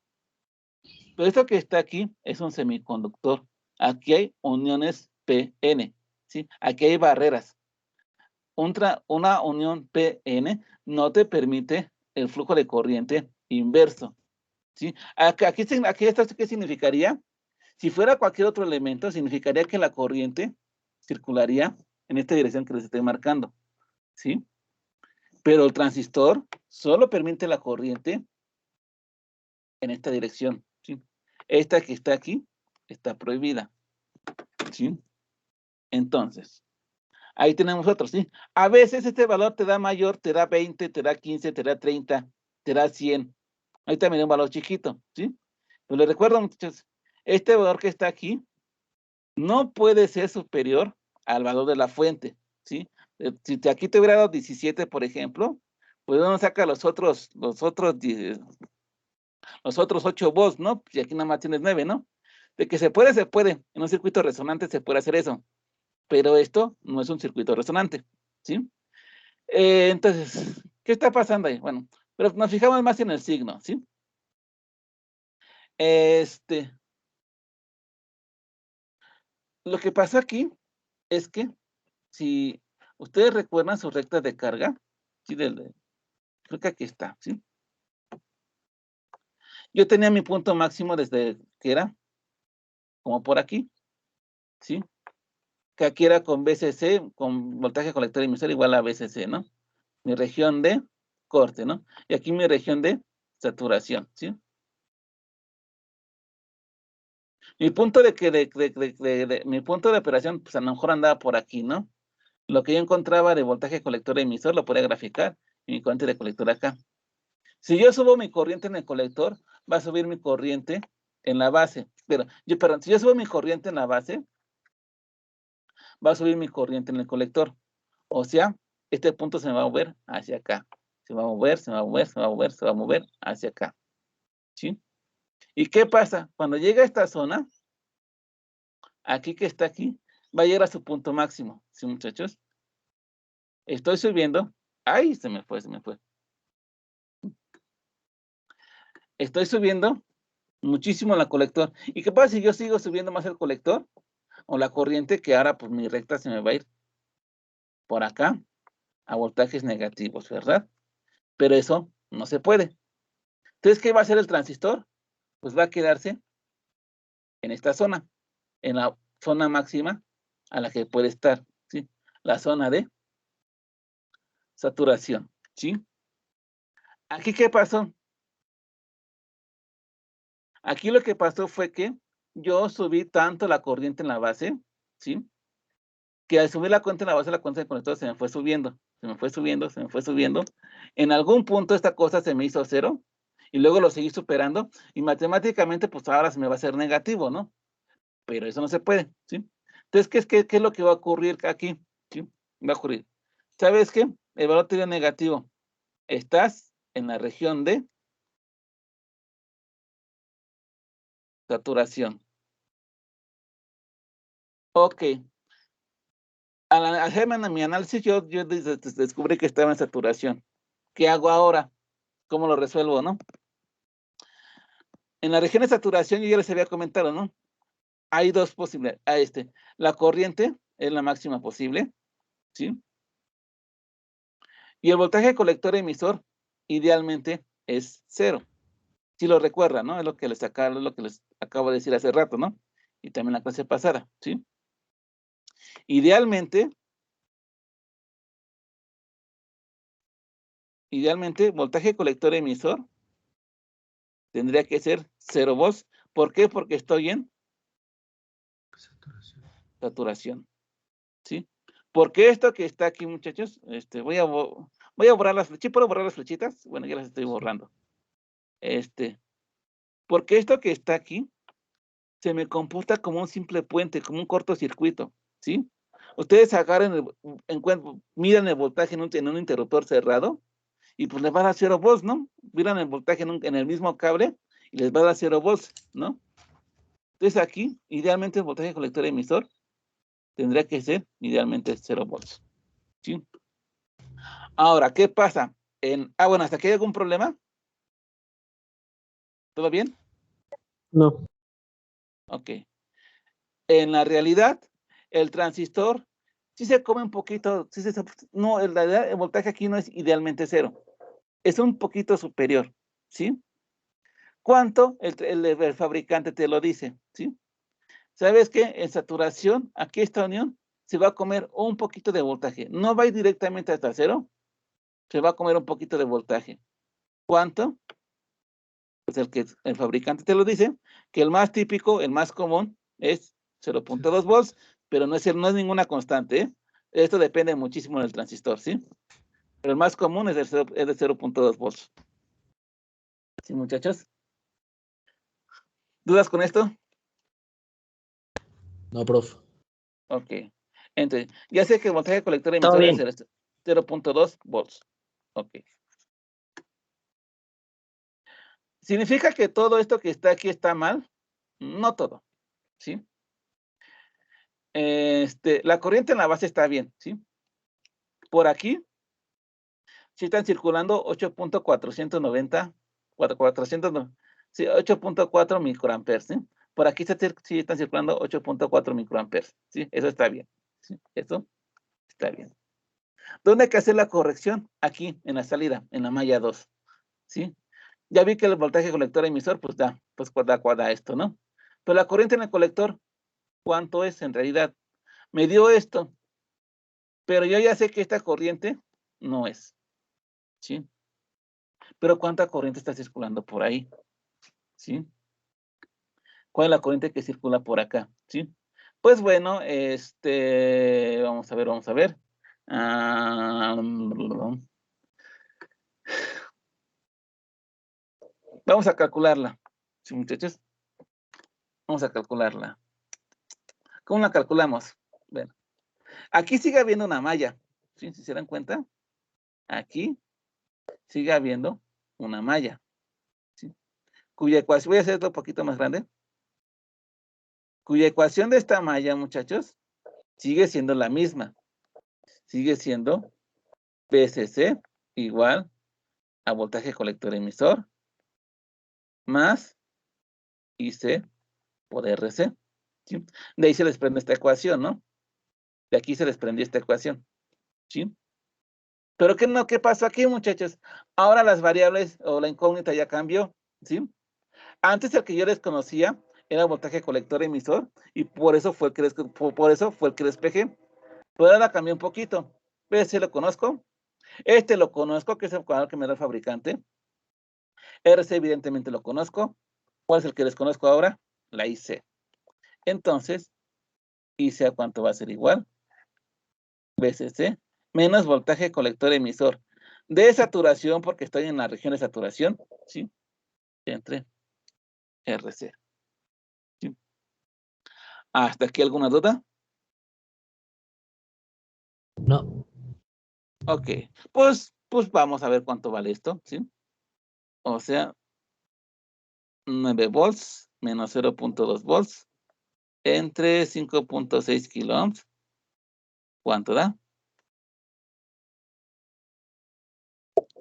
Pero esto que está aquí es un semiconductor. Aquí hay uniones PN, ¿sí? Aquí hay barreras. Una unión PN no te permite el flujo de corriente inverso, ¿sí? Aquí esto, ¿qué significaría? Si fuera cualquier otro elemento, significaría que la corriente circularía en esta dirección que les estoy marcando, ¿sí? Pero el transistor solo permite la corriente en esta dirección, ¿sí? Esta que está aquí está prohibida, ¿sí? Entonces, ahí tenemos otros, ¿sí? A veces este valor te da mayor, te da 20, te da 15, te da 30, te da 100. Ahí también un valor chiquito, ¿sí? Pero les recuerdo, muchachos, este valor que está aquí no puede ser superior al valor de la fuente, ¿sí? Si aquí te hubiera dado 17, por ejemplo, pues uno saca los otros 8 volts, ¿no? Y aquí nada más tienes 9, ¿no? De que se puede, se puede. En un circuito resonante se puede hacer eso. Pero esto no es un circuito resonante, ¿sí? Entonces, ¿qué está pasando ahí? Bueno, pero nos fijamos más en el signo, ¿sí? Lo que pasó aquí es que si ustedes recuerdan sus rectas de carga, ¿sí? Creo que aquí está, ¿sí? Yo tenía mi punto máximo desde que era como por aquí, ¿sí? Que aquí era con VCC, con voltaje colector emisor igual a VCC, ¿no? Mi región de corte, ¿no? Y aquí mi región de saturación, ¿sí? Mi punto mi punto de operación, pues a lo mejor andaba por aquí, ¿no? Lo que yo encontraba de voltaje colector emisor lo podía graficar y mi corriente de colector acá. Si yo subo mi corriente en el colector, va a subir mi corriente en la base. Perdón, si yo subo mi corriente en la base, va a subir mi corriente en el colector. O sea, este punto se me va a mover hacia acá. Se va a mover, se va a mover, se va a mover, se va a mover hacia acá. ¿Sí? ¿Y qué pasa? Cuando llega a esta zona, aquí que está aquí, va a llegar a su punto máximo. ¿Sí, muchachos? Estoy subiendo. ¡Ay! Se me fue. Estoy subiendo muchísimo la colector. ¿Y qué pasa si yo sigo subiendo más el colector? O la corriente, que ahora pues mi recta se me va a ir por acá a voltajes negativos, ¿verdad? Pero eso no se puede. Entonces, ¿qué va a hacer el transistor? Pues va a quedarse en esta zona, en la zona máxima a la que puede estar, ¿sí? La zona de saturación, ¿sí? ¿Aquí qué pasó? Aquí lo que pasó fue que yo subí tanto la corriente en la base, ¿sí? Que al subir la corriente en la base, la corriente del conector se me fue subiendo, se me fue subiendo, se me fue subiendo. En algún punto esta cosa se me hizo 0 y luego lo seguí superando y matemáticamente pues ahora se me va a hacer negativo, ¿no? Pero eso no se puede, ¿sí? Entonces, ¿qué es lo que va a ocurrir aquí? ¿Sí? Va a ocurrir. ¿Sabes qué? El valor te dio negativo. Estás en la región de saturación. Ok. Al hacerme mi análisis, yo descubrí que estaba en saturación. ¿Qué hago ahora? ¿Cómo lo resuelvo, no? En la región de saturación, yo ya les había comentado, ¿no? Hay dos posibilidades. La corriente es la máxima posible, ¿sí? Y el voltaje colector emisor, idealmente, es 0. Si lo recuerdan, ¿no? Es lo que les acabo de decir hace rato, ¿no? Y también la clase pasada, ¿sí? Idealmente, voltaje colector emisor tendría que ser 0 volts. ¿Por qué? Porque estoy en saturación, ¿sí? Porque esto que está aquí, muchachos, voy a borrar las flechitas. ¿Puedo borrar las flechitas? Bueno, ya las estoy borrando. Porque esto que está aquí se me comporta como un simple puente, como un cortocircuito, ¿sí? Ustedes agarren, miran el voltaje en un interruptor cerrado y pues les va a dar 0 volts, ¿no? Miran el voltaje en el mismo cable y les va a dar 0 volts, ¿no? Entonces aquí, idealmente el voltaje colector emisor tendría que ser idealmente 0 volts, ¿sí? Ahora, ¿qué pasa? Bueno, ¿hasta aquí hay algún problema? ¿Todo bien? No. Ok. En la realidad, el transistor sí se come un poquito, no, en realidad el voltaje aquí no es idealmente 0, es un poquito superior, ¿sí? ¿Cuánto? El fabricante te lo dice, ¿sí? ¿Sabes qué? En saturación, aquí esta unión se va a comer un poquito de voltaje, no va a ir directamente hasta 0, se va a comer un poquito de voltaje. ¿Cuánto? Pues el fabricante te lo dice, que el más típico, el más común, es 0.2 volts, pero no es ninguna constante, ¿eh? Esto depende muchísimo del transistor, ¿sí? Pero el más común es de 0.2 volts. ¿Sí, muchachos? ¿Dudas con esto? No, profe. Ok. Entonces, ya sé que el voltaje colector Todo emisor es bien. 0.2 volts. Ok. ¿Significa que todo esto que está aquí está mal? No todo, ¿sí? La corriente en la base está bien, ¿sí? Por aquí, sí están circulando 8.490, 8.4 microamperes, ¿sí? Por aquí sí están circulando 8.4 microamperes, ¿sí? Eso está bien, ¿sí? Eso está bien. ¿Dónde hay que hacer la corrección? Aquí, en la salida, en la malla 2, ¿sí? Ya vi que el voltaje colector emisor, pues da esto, ¿no? Pero la corriente en el colector, ¿cuánto es en realidad? Me dio esto, pero yo ya sé que esta corriente no es, ¿sí? Pero ¿cuánta corriente está circulando por ahí? ¿Sí? ¿Cuál es la corriente que circula por acá? ¿Sí? Pues bueno, vamos a ver. Vamos a calcularla. ¿Sí, muchachos? Vamos a calcularla. ¿Cómo la calculamos? Bueno, aquí sigue habiendo una malla. ¿Sí? ¿Si se dan cuenta? Aquí sigue habiendo una malla. ¿Sí? Cuya ecuación, voy a hacer esto un poquito más grande. Cuya ecuación de esta malla, muchachos, sigue siendo la misma. Sigue siendo PSC igual a voltaje colector emisor más IC por RC. ¿Sí? De ahí se desprende esta ecuación, ¿no? De aquí se desprendió esta ecuación. ¿Sí? Pero ¿qué pasó aquí, muchachos? Ahora las variables o la incógnita ya cambió. ¿Sí? Antes el que yo desconocía era voltaje colector emisor, y por eso fue el que despejé. Pero ahora cambié un poquito. ¿Ves? Si lo conozco. Este lo conozco, que es el cuadro que me da el fabricante. RC evidentemente lo conozco. ¿Cuál es el que desconozco ahora? La IC. Entonces, IC a cuánto va a ser igual. VCC menos voltaje colector emisor de saturación, porque estoy en la región de saturación, ¿sí? Entre RC. ¿Sí? ¿Hasta aquí alguna duda? No. Ok, pues vamos a ver cuánto vale esto, ¿sí? O sea, 9 volts menos 0.2 volts entre 5.6 kiloohms. ¿Cuánto da?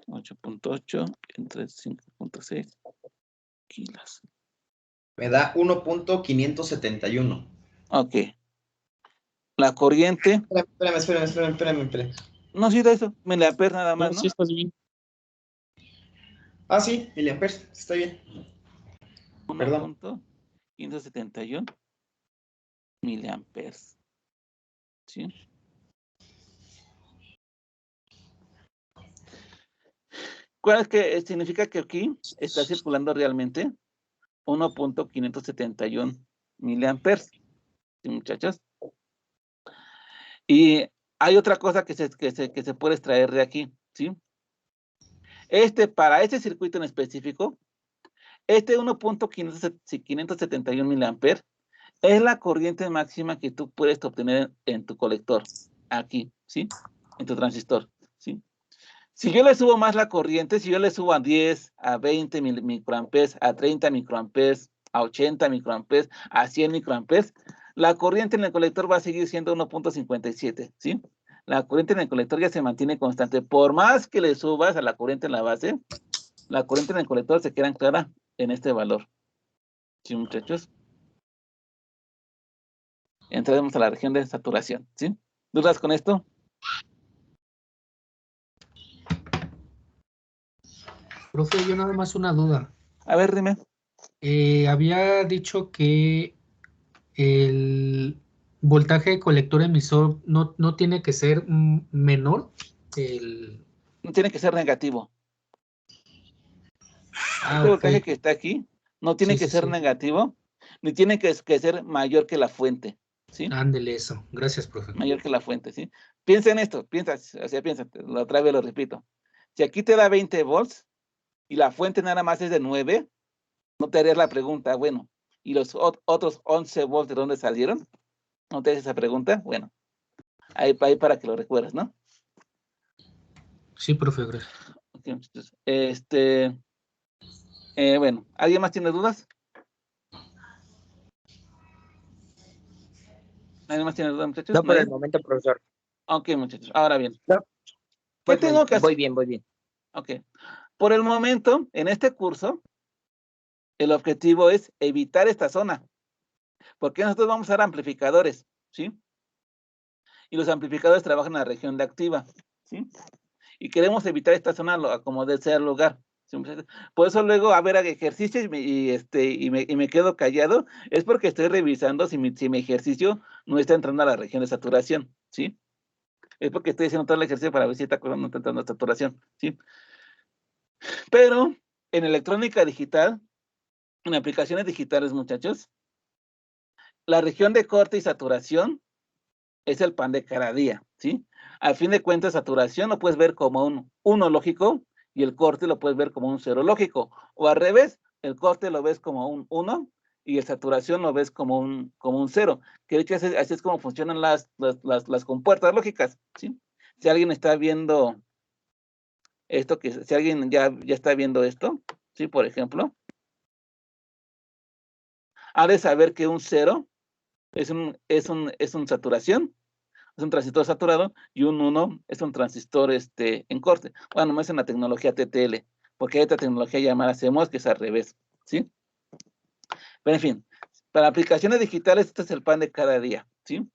8.8 entre 5.6 kilos. Me da 1.571. Ok. La corriente. Espérame. No, sí da eso. Miliamperes nada más, No, ¿no? sí estás bien. Ah, sí, miliamperes, está bien. Perdón. 1.571 miliamperes. ¿Sí? ¿Cuál es que significa que aquí está circulando realmente? 1.571 miliamperes. ¿Sí, muchachos? Y hay otra cosa que se puede extraer de aquí, ¿sí? Para este circuito en específico, 1.571 miliamperes es la corriente máxima que tú puedes obtener en tu colector, aquí, ¿sí? En tu transistor, ¿sí? Si yo le subo más la corriente, si yo le subo a 10, a 20 microamperes, a 30 microamperes, a 80 microamperes, a 100 microamperes, la corriente en el colector va a seguir siendo 1.57, ¿sí? La corriente en el colector ya se mantiene constante. Por más que le subas a la corriente en la base, la corriente en el colector se queda anclada en este valor. ¿Sí, muchachos? Entraremos a la región de saturación, ¿sí? ¿Dudas con esto? Profe, yo nada más una duda. A ver, dime. Había dicho que el voltaje colector emisor no tiene que ser menor. No tiene que ser negativo. Ah, Este ok. voltaje que está aquí no tiene Sí, que sí, ser sí. negativo, ni tiene que ser mayor que la fuente, ¿sí? Ándele eso. Gracias, profe. Mayor que la fuente, ¿sí? Piensa en esto, piensa, o sea, piensa, otra vez lo repito. Si aquí te da 20 volts y la fuente nada más es de 9, no te harías la pregunta, bueno, ¿y los otros 11 volts de dónde salieron? ¿No te haces esa pregunta? Bueno, ahí para que lo recuerdes, ¿no? Sí, profe, gracias. Okay, entonces, bueno, ¿alguien más tiene dudas? ¿Alguien más tiene dudas, muchachos? No por ¿Nadie? el momento, profesor. Ok, muchachos, ahora bien. No. ¿Qué Pues tengo que hacer? voy bien. Ok. Por el momento, en este curso, el objetivo es evitar esta zona, porque nosotros vamos a usar amplificadores, ¿sí? Y los amplificadores trabajan en la región de activa, ¿sí? Y queremos evitar esta zona como debe ser el lugar. ¿Sí? Por eso luego, a ver, ejercicios y me quedo callado, es porque estoy revisando si mi ejercicio no está entrando a la región de saturación, ¿sí? Es porque estoy haciendo todo el ejercicio para ver si esta cosa no está entrando a saturación, ¿sí? Pero en electrónica digital, en aplicaciones digitales, muchachos, la región de corte y saturación es el pan de cada día, ¿sí? Al fin de cuentas, saturación lo puedes ver como un 1 lógico y el corte lo puedes ver como un 0 lógico. O al revés, el corte lo ves como un 1 y el saturación lo ves como un 0. Que de hecho así es como funcionan las compuertas lógicas, ¿sí? Si alguien está viendo esto, si alguien ya está viendo esto, ¿sí? Por ejemplo, ha de saber que un 0 es un saturación, es un transistor saturado, y un 1 es un transistor en corte. Bueno, no es en la tecnología TTL, porque hay otra tecnología llamada CMOS que es al revés, ¿sí? Pero en fin, para aplicaciones digitales este es el pan de cada día, ¿sí?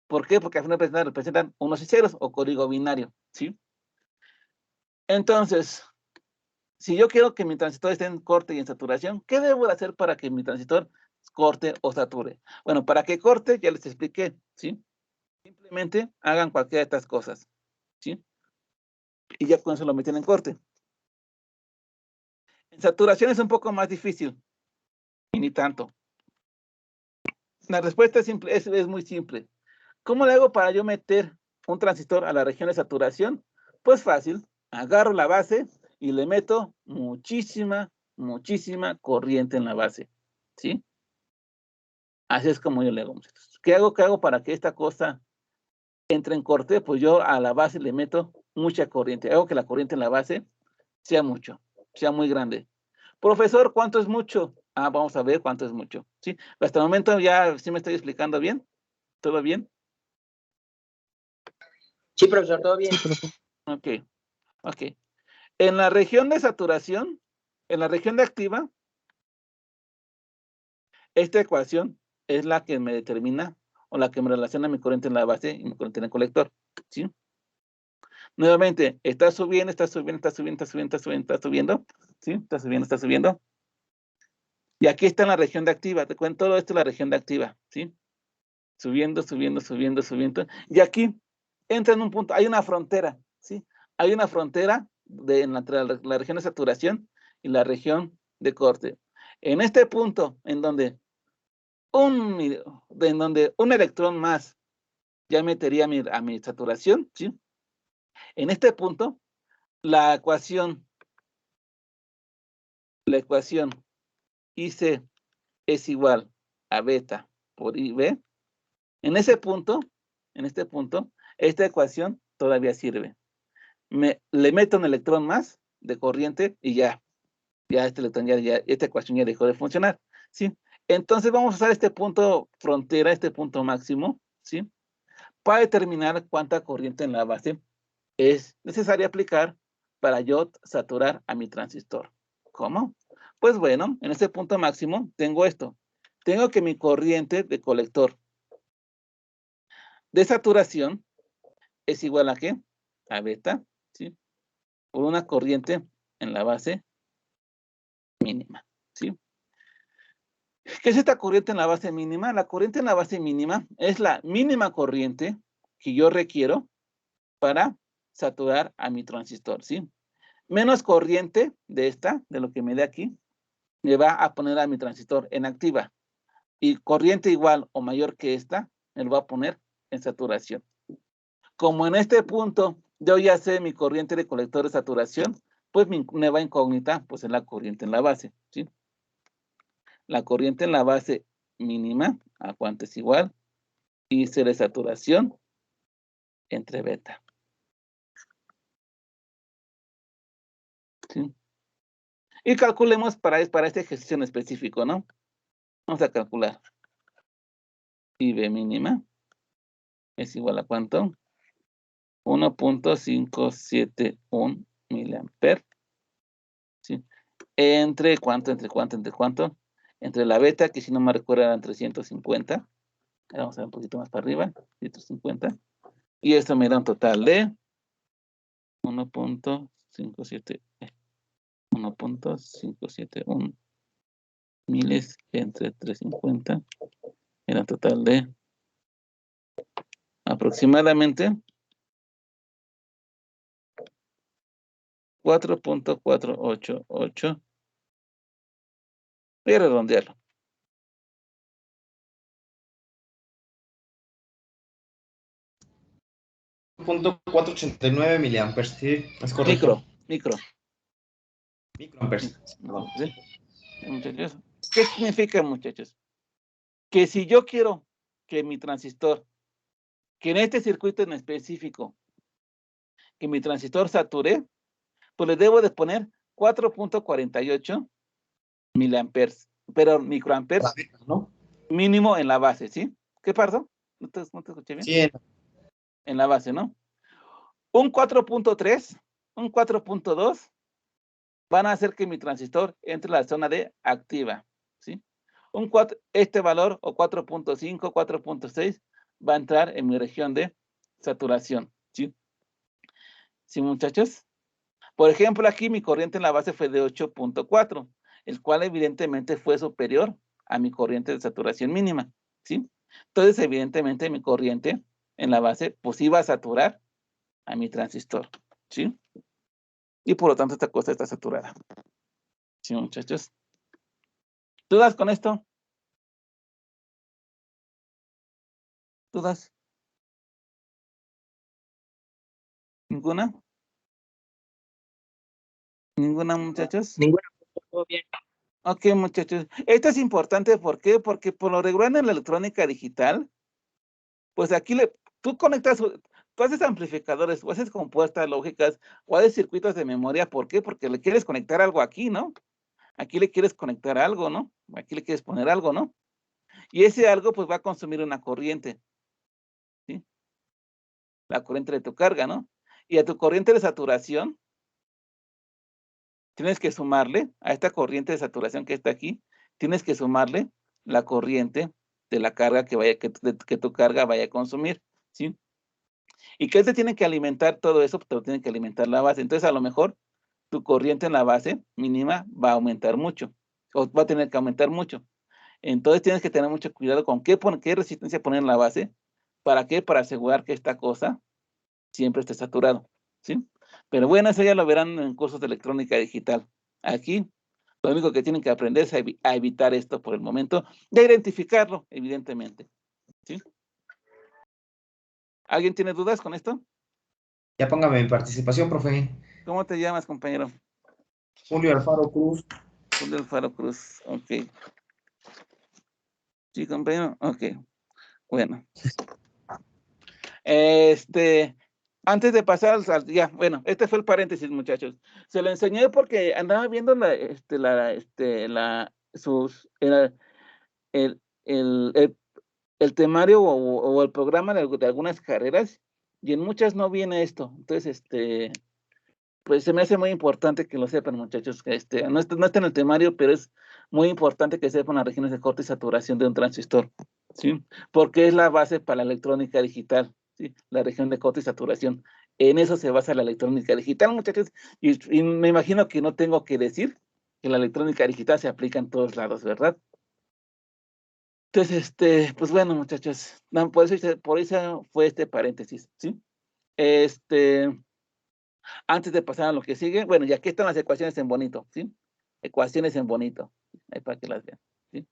¿Por qué? Porque al final representan unos y ceros o código binario, ¿sí? Entonces, si yo quiero que mi transistor esté en corte y en saturación, ¿qué debo hacer para que mi transistor corte o sature. Bueno, para que corte, ya les expliqué, ¿sí? Simplemente hagan cualquiera de estas cosas, ¿sí? Y ya con eso lo meten en corte. En saturación es un poco más difícil, y ni tanto. La respuesta es muy simple. ¿Cómo le hago para yo meter un transistor a la región de saturación? Pues fácil, agarro la base y le meto muchísima corriente en la base, ¿sí? Así es como yo le hago, muchachos. ¿Qué hago para que esta cosa entre en corte? Pues yo a la base le meto mucha corriente. Hago que la corriente en la base sea muy grande. Profesor, ¿cuánto es mucho? Ah, vamos a ver cuánto es mucho, ¿sí? Hasta el momento ya sí me estoy explicando bien. ¿Todo bien? Sí, profesor, todo bien. Ok. En la región de saturación, en la región de activa, esta ecuación es la que me determina o la que me relaciona mi corriente en la base y mi corriente en el colector, ¿sí? Nuevamente, está subiendo, ¿sí? Está subiendo. Y aquí está en la región de activa. Te cuento todo esto en la región de activa, ¿sí? Subiendo. Y aquí entra en un punto, hay una frontera, ¿sí? Hay una frontera entre la región de saturación y la región de corte. En este punto, en donde un electrón más ya metería a mi saturación, ¿sí? En este punto, la ecuación IC es igual a beta por IB. En este punto, esta ecuación todavía sirve. Le meto un electrón más de corriente y ya este electrón, esta ecuación ya dejó de funcionar, ¿sí? Entonces vamos a usar este punto frontera, este punto máximo, ¿sí? Para determinar cuánta corriente en la base es necesario aplicar para yo saturar a mi transistor. ¿Cómo? Pues bueno, en este punto máximo tengo esto. Tengo que mi corriente de colector de saturación es igual a ¿qué? A beta, ¿sí? Por una corriente en la base mínima, ¿sí? ¿Qué es esta corriente en la base mínima? La corriente en la base mínima es la mínima corriente que yo requiero para saturar a mi transistor, ¿sí? Menos corriente de lo que me dé aquí, me va a poner a mi transistor en activa. Y corriente igual o mayor que esta, me lo va a poner en saturación. Como en este punto yo ya sé mi corriente de colector de saturación, pues mi nueva incógnita pues es la corriente en la base, ¿sí? La corriente en la base mínima, ¿a cuánto es igual? IC de saturación entre beta. ¿Sí? Y calculemos para este ejercicio en específico, ¿no? Vamos a calcular. IB mínima es igual a ¿cuánto? 1.571 miliamperes. ¿Sí? ¿Entre cuánto? Entre la beta, que si no me recuerdo eran 350. Vamos a ver un poquito más para arriba. 350. Y esto me da un total de 1.571 miles entre 350. Era un total de aproximadamente 4.488. Voy a redondearlo. .489 miliamperes, sí, es correcto. Microamperes. ¿Sí? Muchachos, ¿qué significa, muchachos? Que si yo quiero que mi transistor, que en este circuito en específico, que mi transistor sature, pues le debo de poner 4.48 miliamperes, pero microamperes, ¿no? mínimo en la base, ¿sí? ¿Qué pasó? ¿No te escuché bien? Sí. En la base, ¿no? Un 4.3, un 4.2 van a hacer que mi transistor entre en la zona de activa, ¿sí? Este valor, o 4.5, 4.6, va a entrar en mi región de saturación, ¿sí? ¿Sí, muchachos? Por ejemplo, aquí mi corriente en la base fue de 8.4, el cual evidentemente fue superior a mi corriente de saturación mínima, ¿sí? Entonces, evidentemente, mi corriente en la base, pues iba a saturar a mi transistor, ¿sí? Y por lo tanto, esta cosa está saturada. ¿Sí, muchachos? ¿Dudas con esto? ¿Dudas? ¿Ninguna? ¿Ninguna, muchachos? Ninguna, todo bien. Ok, muchachos. Esto es importante, ¿por qué? Porque por lo regular en la electrónica digital, pues aquí tú conectas, tú haces amplificadores, o haces compuertas lógicas, o haces circuitos de memoria, ¿por qué? Porque le quieres conectar algo aquí, ¿no? Aquí le quieres conectar algo, ¿no? Aquí le quieres poner algo, ¿no? Y ese algo, pues va a consumir una corriente, ¿sí? La corriente de tu carga, ¿no? Y a tu corriente de saturación, tienes que sumarle, a esta corriente de saturación que está aquí, tienes que sumarle la corriente de la carga que tu carga vaya a consumir, ¿sí? ¿Y qué te tiene que alimentar todo eso? Pues te lo tiene que alimentar la base. Entonces, a lo mejor, tu corriente en la base mínima va a aumentar mucho, o va a tener que aumentar mucho. Entonces, tienes que tener mucho cuidado con qué resistencia poner en la base. ¿Para qué? Para asegurar que esta cosa siempre esté saturado, ¿sí? Pero bueno, eso ya lo verán en cursos de electrónica digital. Aquí, lo único que tienen que aprender es a evitar esto por el momento, y a identificarlo, evidentemente, ¿sí? ¿Alguien tiene dudas con esto? Ya póngame mi participación, profe. ¿Cómo te llamas, compañero? Julio Alfaro Cruz. Julio Alfaro Cruz, ok. Sí, compañero, ok. Bueno. Antes de pasar ya, bueno, este fue el paréntesis, muchachos. Se lo enseñé porque andaba viendo el temario o el programa de algunas carreras, y en muchas no viene esto. Entonces, pues se me hace muy importante que lo sepan, muchachos, que no está en el temario, pero es muy importante que sepan las regiones de corte y saturación de un transistor, ¿sí? Porque es la base para la electrónica digital, ¿sí? La región de corte y saturación. En eso se basa la electrónica digital, muchachos, y me imagino que no tengo que decir que la electrónica digital se aplica en todos lados, ¿verdad? Entonces, pues bueno, muchachos, no, por eso fue este paréntesis, ¿sí? Antes de pasar a lo que sigue, bueno, y aquí están las ecuaciones en bonito, ¿sí? Ecuaciones en bonito, ahí para que las vean, ¿sí?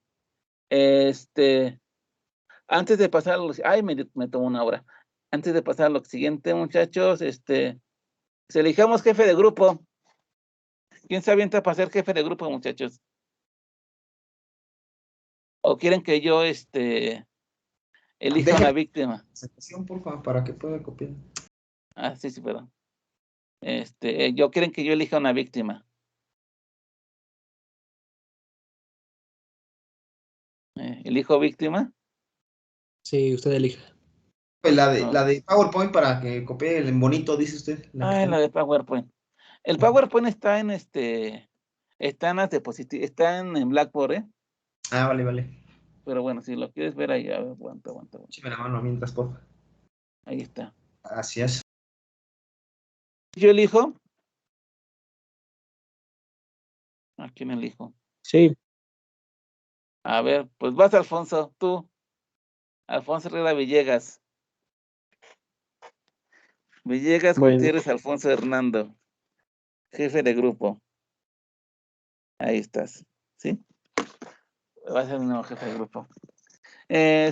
Antes de pasar a lo, ay, me tomó una hora. Antes de pasar a lo siguiente, muchachos, elijamos jefe de grupo. ¿Quién se avienta para ser jefe de grupo, muchachos? ¿O quieren que yo, elija una víctima? Porfa, para que pueda copiar. Ah, sí, perdón. Yo quieren que yo elija una víctima. ¿Elijo víctima? Sí, usted elija. La de PowerPoint para que copie el en bonito, dice usted. La de PowerPoint. El PowerPoint está en está en las diapositivas, está en Blackboard, ¿eh? Ah, vale. Pero bueno, si lo quieres ver ahí, a ver, aguanta. Échame la mano mientras, porfa. Ahí está. Gracias. ¿Yo elijo? ¿A quién elijo? Sí. A ver, pues vas, Alfonso, tú. Alfonso Herrera Villegas. Villegas Bueno. Gutiérrez Alfonso Hernando. Jefe de grupo. Ahí estás, ¿sí? Va a ser un nuevo jefe de grupo.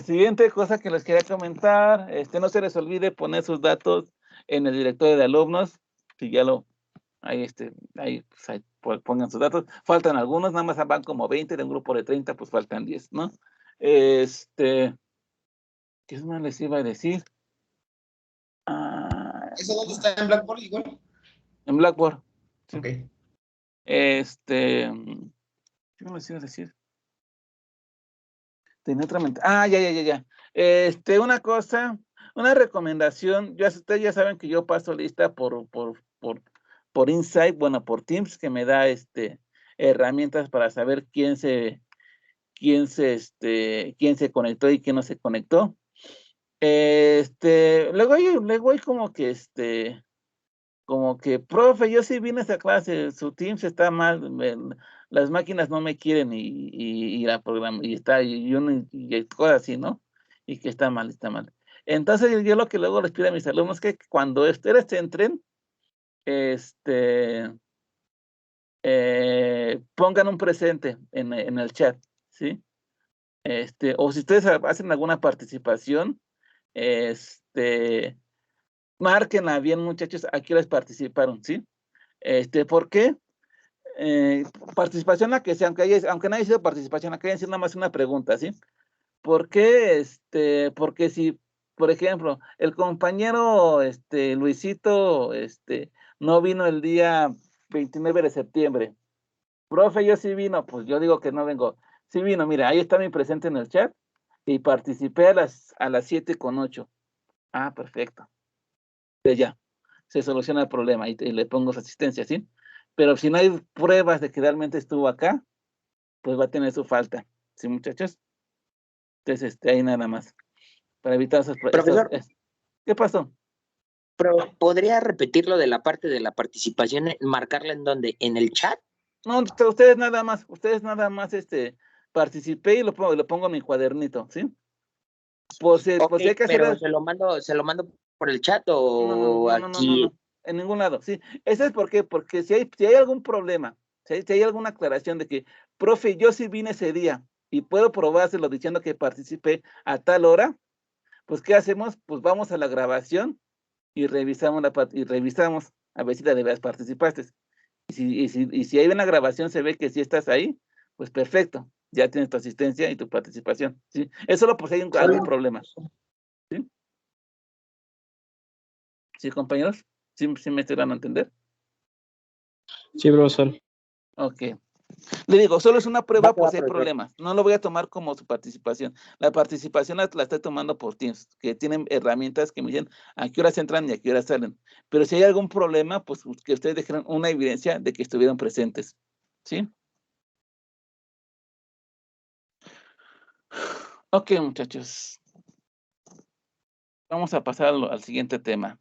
Siguiente cosa que les quería comentar, no se les olvide poner sus datos en el directorio de alumnos, si ya ahí pongan sus datos, faltan algunos, nada más van como 20, de un grupo de 30, pues faltan 10, ¿no? ¿Qué más les iba a decir? ¿Eso dónde está en Blackboard igual? En Blackboard. ¿Sí? Ok. ¿Qué les iba a decir? Tenía otra mente. Ya. Una recomendación, ustedes ya saben que yo paso lista por Insight, bueno, por Teams, que me da herramientas para saber quién se conectó y quién no se conectó. Luego hay como que, profe, yo sí vine a esa clase, su Teams está mal, las máquinas no me quieren y la programa, y cosas así, ¿no? Y que está mal. Entonces, yo lo que luego les pido a mis alumnos es que cuando ustedes entren, pongan un presente en el chat, ¿sí? O si ustedes hacen alguna participación, márquenla bien, muchachos, a qué horas participaron, ¿sí? ¿Por qué? Participación, la que sea, aunque no haya sido participación, la que haya sido nada más una pregunta, ¿sí? ¿Por qué? Porque si, por ejemplo, el compañero, Luisito, no vino el día 29 de septiembre. Profe, yo sí vino, pues yo digo que no vengo. Sí vino, mira, ahí está mi presente en el chat y participé a las 7:08. Ah, perfecto. Pues ya, se soluciona el problema y le pongo su asistencia, ¿sí? Pero si no hay pruebas de que realmente estuvo acá, pues va a tener su falta, ¿sí, muchachos? Entonces, ahí nada más, para evitar esos Profesor, ¿qué pasó? ¿podría repetir lo de la parte de la participación, marcarla en dónde? ¿En el chat? No, ustedes nada más, participé y lo pongo en mi cuadernito, ¿sí? Por si hay que hacer. Pero ¿se lo mando por el chat o aquí? No, en ningún lado, sí. Eso es porque si hay algún problema, si hay alguna aclaración de que, profe, yo sí vine ese día y puedo probárselo diciendo que participé a tal hora, pues, ¿qué hacemos? Pues vamos a la grabación y revisamos a ver si de veras participaste. Y si ahí en la grabación se ve que sí estás ahí, pues perfecto, ya tienes tu asistencia y tu participación, ¿sí? Es solo por si hay algún problema, ¿sí? ¿Sí, compañeros? ¿Sí me estoy dando a entender? Sí, profesor. Ok. Le digo, solo es una prueba por si hay problemas. No lo voy a tomar como su participación. La participación la estoy tomando por Teams, que tienen herramientas que me dicen a qué horas entran y a qué horas salen. Pero si hay algún problema, pues que ustedes dejen una evidencia de que estuvieron presentes. ¿Sí? Ok, muchachos. Vamos a pasar al siguiente tema.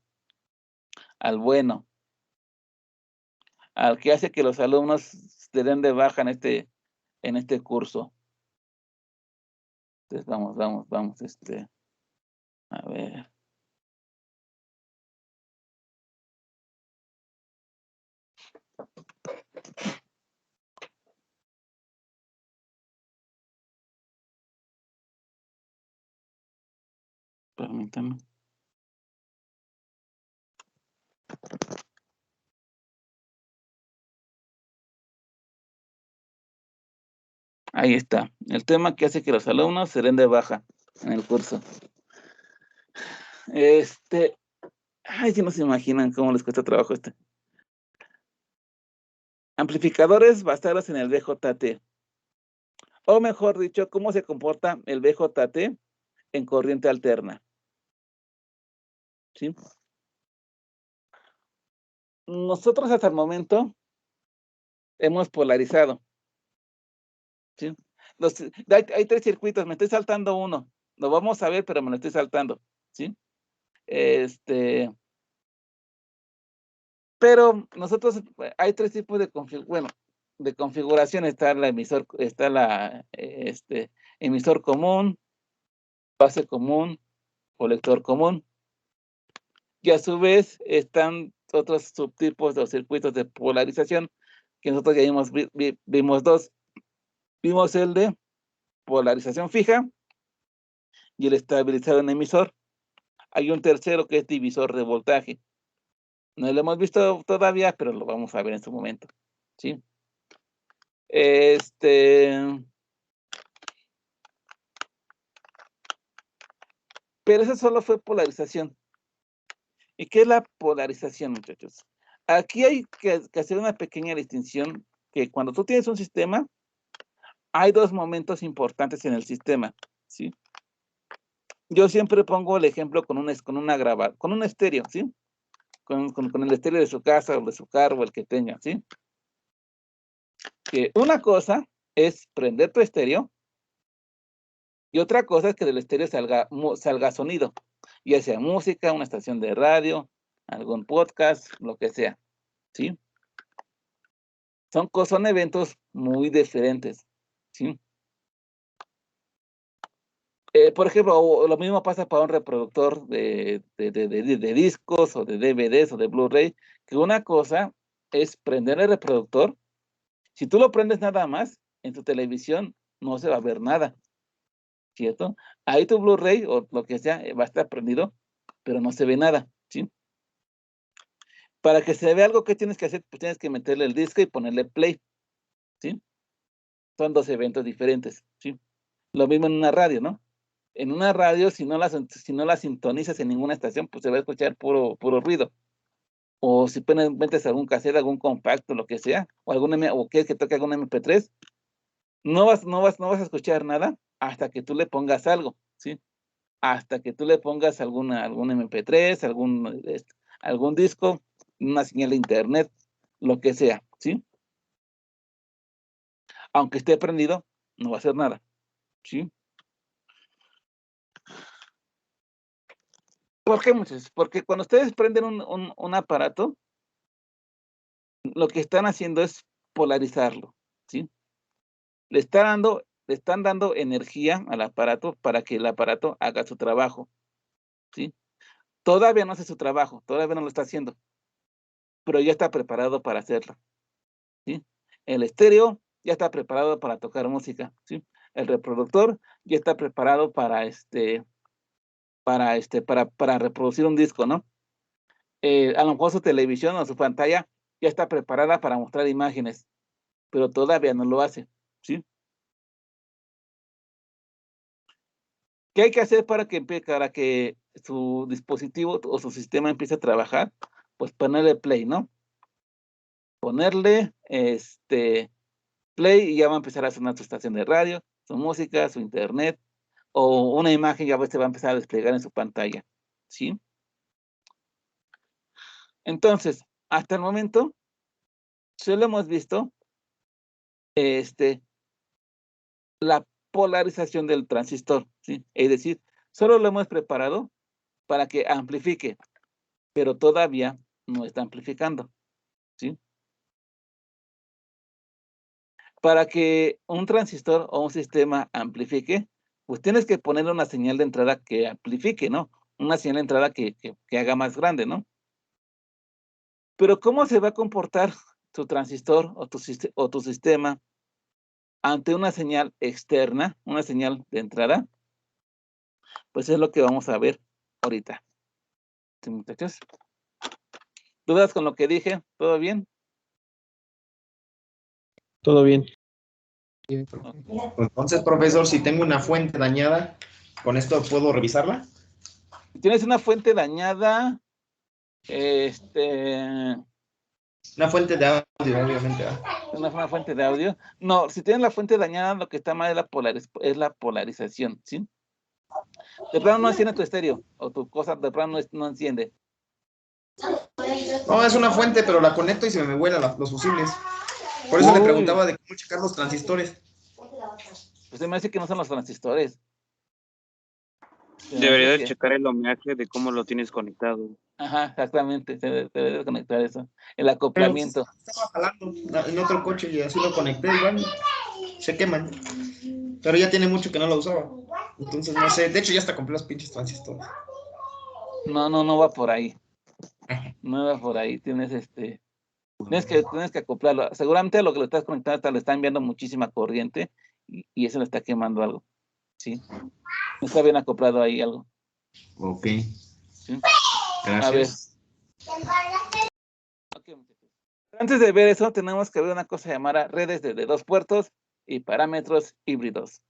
Al bueno. Al que hace que los alumnos se den de baja en este curso. Entonces, vamos, a ver. Permítame. Ahí está. El tema que hace que los alumnos se den de baja en el curso. Ay, si no se imaginan cómo les cuesta trabajo Amplificadores basados en el BJT. O mejor dicho, cómo se comporta el BJT en corriente alterna. ¿Sí? Nosotros hasta el momento hemos polarizado. ¿Sí? Hay 3 circuitos, me estoy saltando uno. Lo vamos a ver, pero me lo estoy saltando. ¿Sí? Pero nosotros, hay 3 tipos de configuración. Está emisor común, base común, colector común. Y a su vez están otros subtipos de circuitos de polarización, que nosotros ya vimos 2. Vimos el de polarización fija y el estabilizado en emisor. Hay un tercero que es divisor de voltaje. No lo hemos visto todavía, pero lo vamos a ver en su momento. ¿Sí? Pero eso solo fue polarización. ¿Y qué es la polarización, muchachos? Aquí hay que hacer una pequeña distinción, que cuando tú tienes un sistema, hay 2 momentos importantes en el sistema, ¿sí? Yo siempre pongo el ejemplo con un estéreo, ¿sí? Con el estéreo de su casa o de su carro, o el que tenga, ¿sí? Que una cosa es prender tu estéreo y otra cosa es que del estéreo salga sonido, ya sea música, una estación de radio, algún podcast, lo que sea, ¿sí? Son eventos muy diferentes, ¿sí? Por ejemplo, lo mismo pasa para un reproductor de discos o de DVDs o de Blu-ray, que una cosa es prender el reproductor. Si tú lo prendes nada más, en tu televisión no se va a ver nada, ¿cierto? Ahí tu Blu-ray o lo que sea va a estar prendido, pero no se ve nada, ¿sí? Para que se vea algo, ¿qué tienes que hacer? Pues tienes que meterle el disco y ponerle play, ¿sí? Son dos eventos diferentes, ¿sí? Lo mismo en una radio, ¿no? En una radio, si no la sintonizas en ninguna estación, pues se va a escuchar puro ruido. O si metes algún cassette, algún compacto, lo que sea, o quieres que toque algún MP3, no vas a escuchar nada hasta que tú le pongas algo, ¿sí? Hasta que tú le pongas algún MP3, algún disco, una señal de internet, lo que sea, ¿sí? Aunque esté prendido, no va a hacer nada, ¿sí? ¿Por qué, muchachos? Porque cuando ustedes prenden un aparato, lo que están haciendo es polarizarlo, ¿sí? Le están dando energía al aparato para que el aparato haga su trabajo, ¿sí? Todavía no hace su trabajo, todavía no lo está haciendo, pero ya está preparado para hacerlo, ¿sí? El estéreo ya está preparado para tocar música, ¿sí? El reproductor ya está preparado para reproducir un disco, ¿no? A lo mejor su televisión o su pantalla ya está preparada para mostrar imágenes, pero todavía no lo hace, ¿sí? ¿Qué hay que hacer para que su dispositivo o su sistema empiece a trabajar? Pues ponerle play, ¿no? Ponerle play y ya va a empezar a sonar su estación de radio, su música, su internet, o una imagen ya se va a empezar a desplegar en su pantalla, ¿sí? Entonces, hasta el momento, solo hemos visto la polarización del transistor, ¿sí? Es decir, solo lo hemos preparado para que amplifique, pero todavía no está amplificando, ¿sí? Para que un transistor o un sistema amplifique, pues tienes que ponerle una señal de entrada que amplifique, ¿no? Una señal de entrada que haga más grande, ¿no? Pero ¿cómo se va a comportar tu transistor o tu sistema ante una señal externa, una señal de entrada? Pues es lo que vamos a ver ahorita. ¿Sí, muchachos? ¿Dudas con lo que dije? ¿Todo bien? Todo bien. Entonces, profesor, si tengo una fuente dañada, ¿con esto puedo revisarla? Si tienes una fuente dañada, Una fuente de audio, obviamente. una fuente de audio. No, si tienes la fuente dañada, lo que está mal es la polarización, ¿sí? De plano no enciende tu estéreo, o tu cosa de plano no enciende. No, es una fuente, pero la conecto y se me vuelan los fusibles. Por eso le preguntaba de cómo checar los transistores. Pues se me hace que no son los transistores. Debería de checar el ohmiaje de cómo lo tienes conectado. Ajá, exactamente, se debe de conectar eso. El acoplamiento. Pero estaba jalando en otro coche y así lo conecté, igual se queman. Pero ya tiene mucho que no lo usaba. Entonces no sé, de hecho ya hasta compré los pinches transistores. No va por ahí. No va por ahí, tienes que acoplarlo. Seguramente a lo que le estás conectando le está enviando muchísima corriente y eso le está quemando algo. ¿Sí? No está bien acoplado ahí algo. Ok. ¿Sí? Gracias. A ver. Okay, antes de ver eso, tenemos que ver una cosa llamada redes de 2 puertos y parámetros híbridos,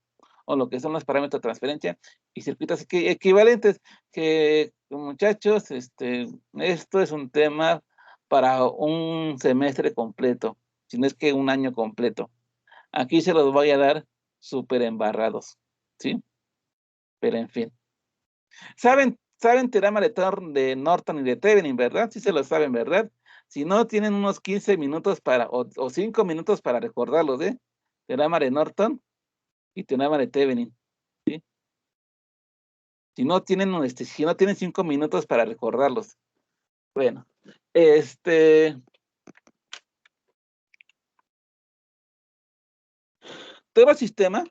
o lo que son los parámetros de transferencia y circuitos equivalentes, que muchachos, esto es un tema para un semestre completo, si no es que un año completo. Aquí se los voy a dar súper embarrados, ¿sí? Pero en fin. ¿Saben teorema de Norton y de Thevenin, verdad? Sí se lo saben, ¿verdad? Si no, tienen unos 15 minutos o 5 minutos para recordarlos, ¿eh? Teorema de Norton y teorema de Thevenin, ¿sí? Si no tienen 5 minutos para recordarlos. Bueno, todo sistema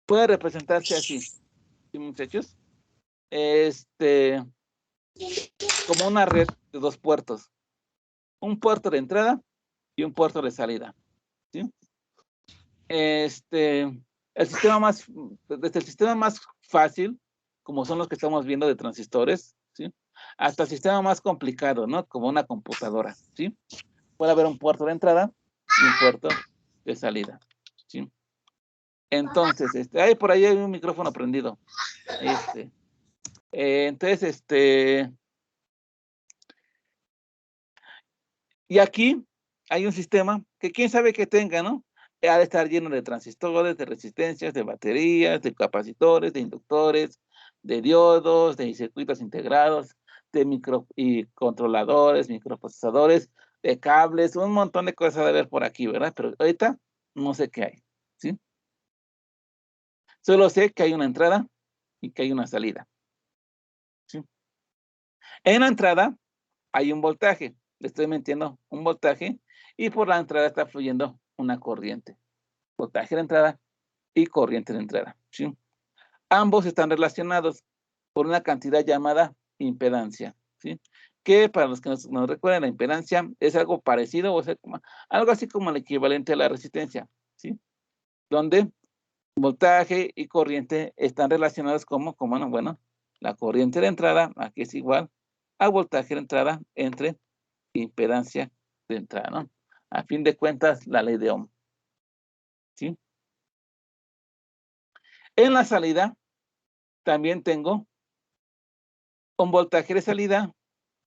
puede representarse así, ¿sí, muchachos? Como una red de dos puertos. Un puerto de entrada y un puerto de salida, ¿sí? Desde el sistema más fácil, como son los que estamos viendo de transistores, ¿sí? Hasta el sistema más complicado, ¿no? Como una computadora, ¿sí? Puede haber un puerto de entrada y un puerto de salida, ¿sí? Entonces, por ahí hay un micrófono prendido. Entonces, y aquí hay un sistema que quién sabe que tenga, ¿no? Ha de estar lleno de transistores, de resistencias, de baterías, de capacitores, de inductores, de diodos, de circuitos integrados, de micro y controladores, microprocesadores, de cables, un montón de cosas de ver por aquí, ¿verdad? Pero ahorita no sé qué hay, ¿sí? Solo sé que hay una entrada y que hay una salida, ¿sí? En la entrada hay un voltaje, le estoy mintiendo, un voltaje, y por la entrada está fluyendo una corriente. Voltaje de entrada y corriente de entrada, ¿sí? Ambos están relacionados por una cantidad llamada impedancia, ¿sí? Que para los que nos recuerden, la impedancia es algo parecido, o sea, algo así como el equivalente a la resistencia, ¿sí? Donde voltaje y corriente están relacionados como bueno, la corriente de entrada, aquí es igual a voltaje de entrada entre impedancia de entrada, ¿no? A fin de cuentas, la ley de Ohm, ¿sí? En la salida, también tengo un voltaje de salida,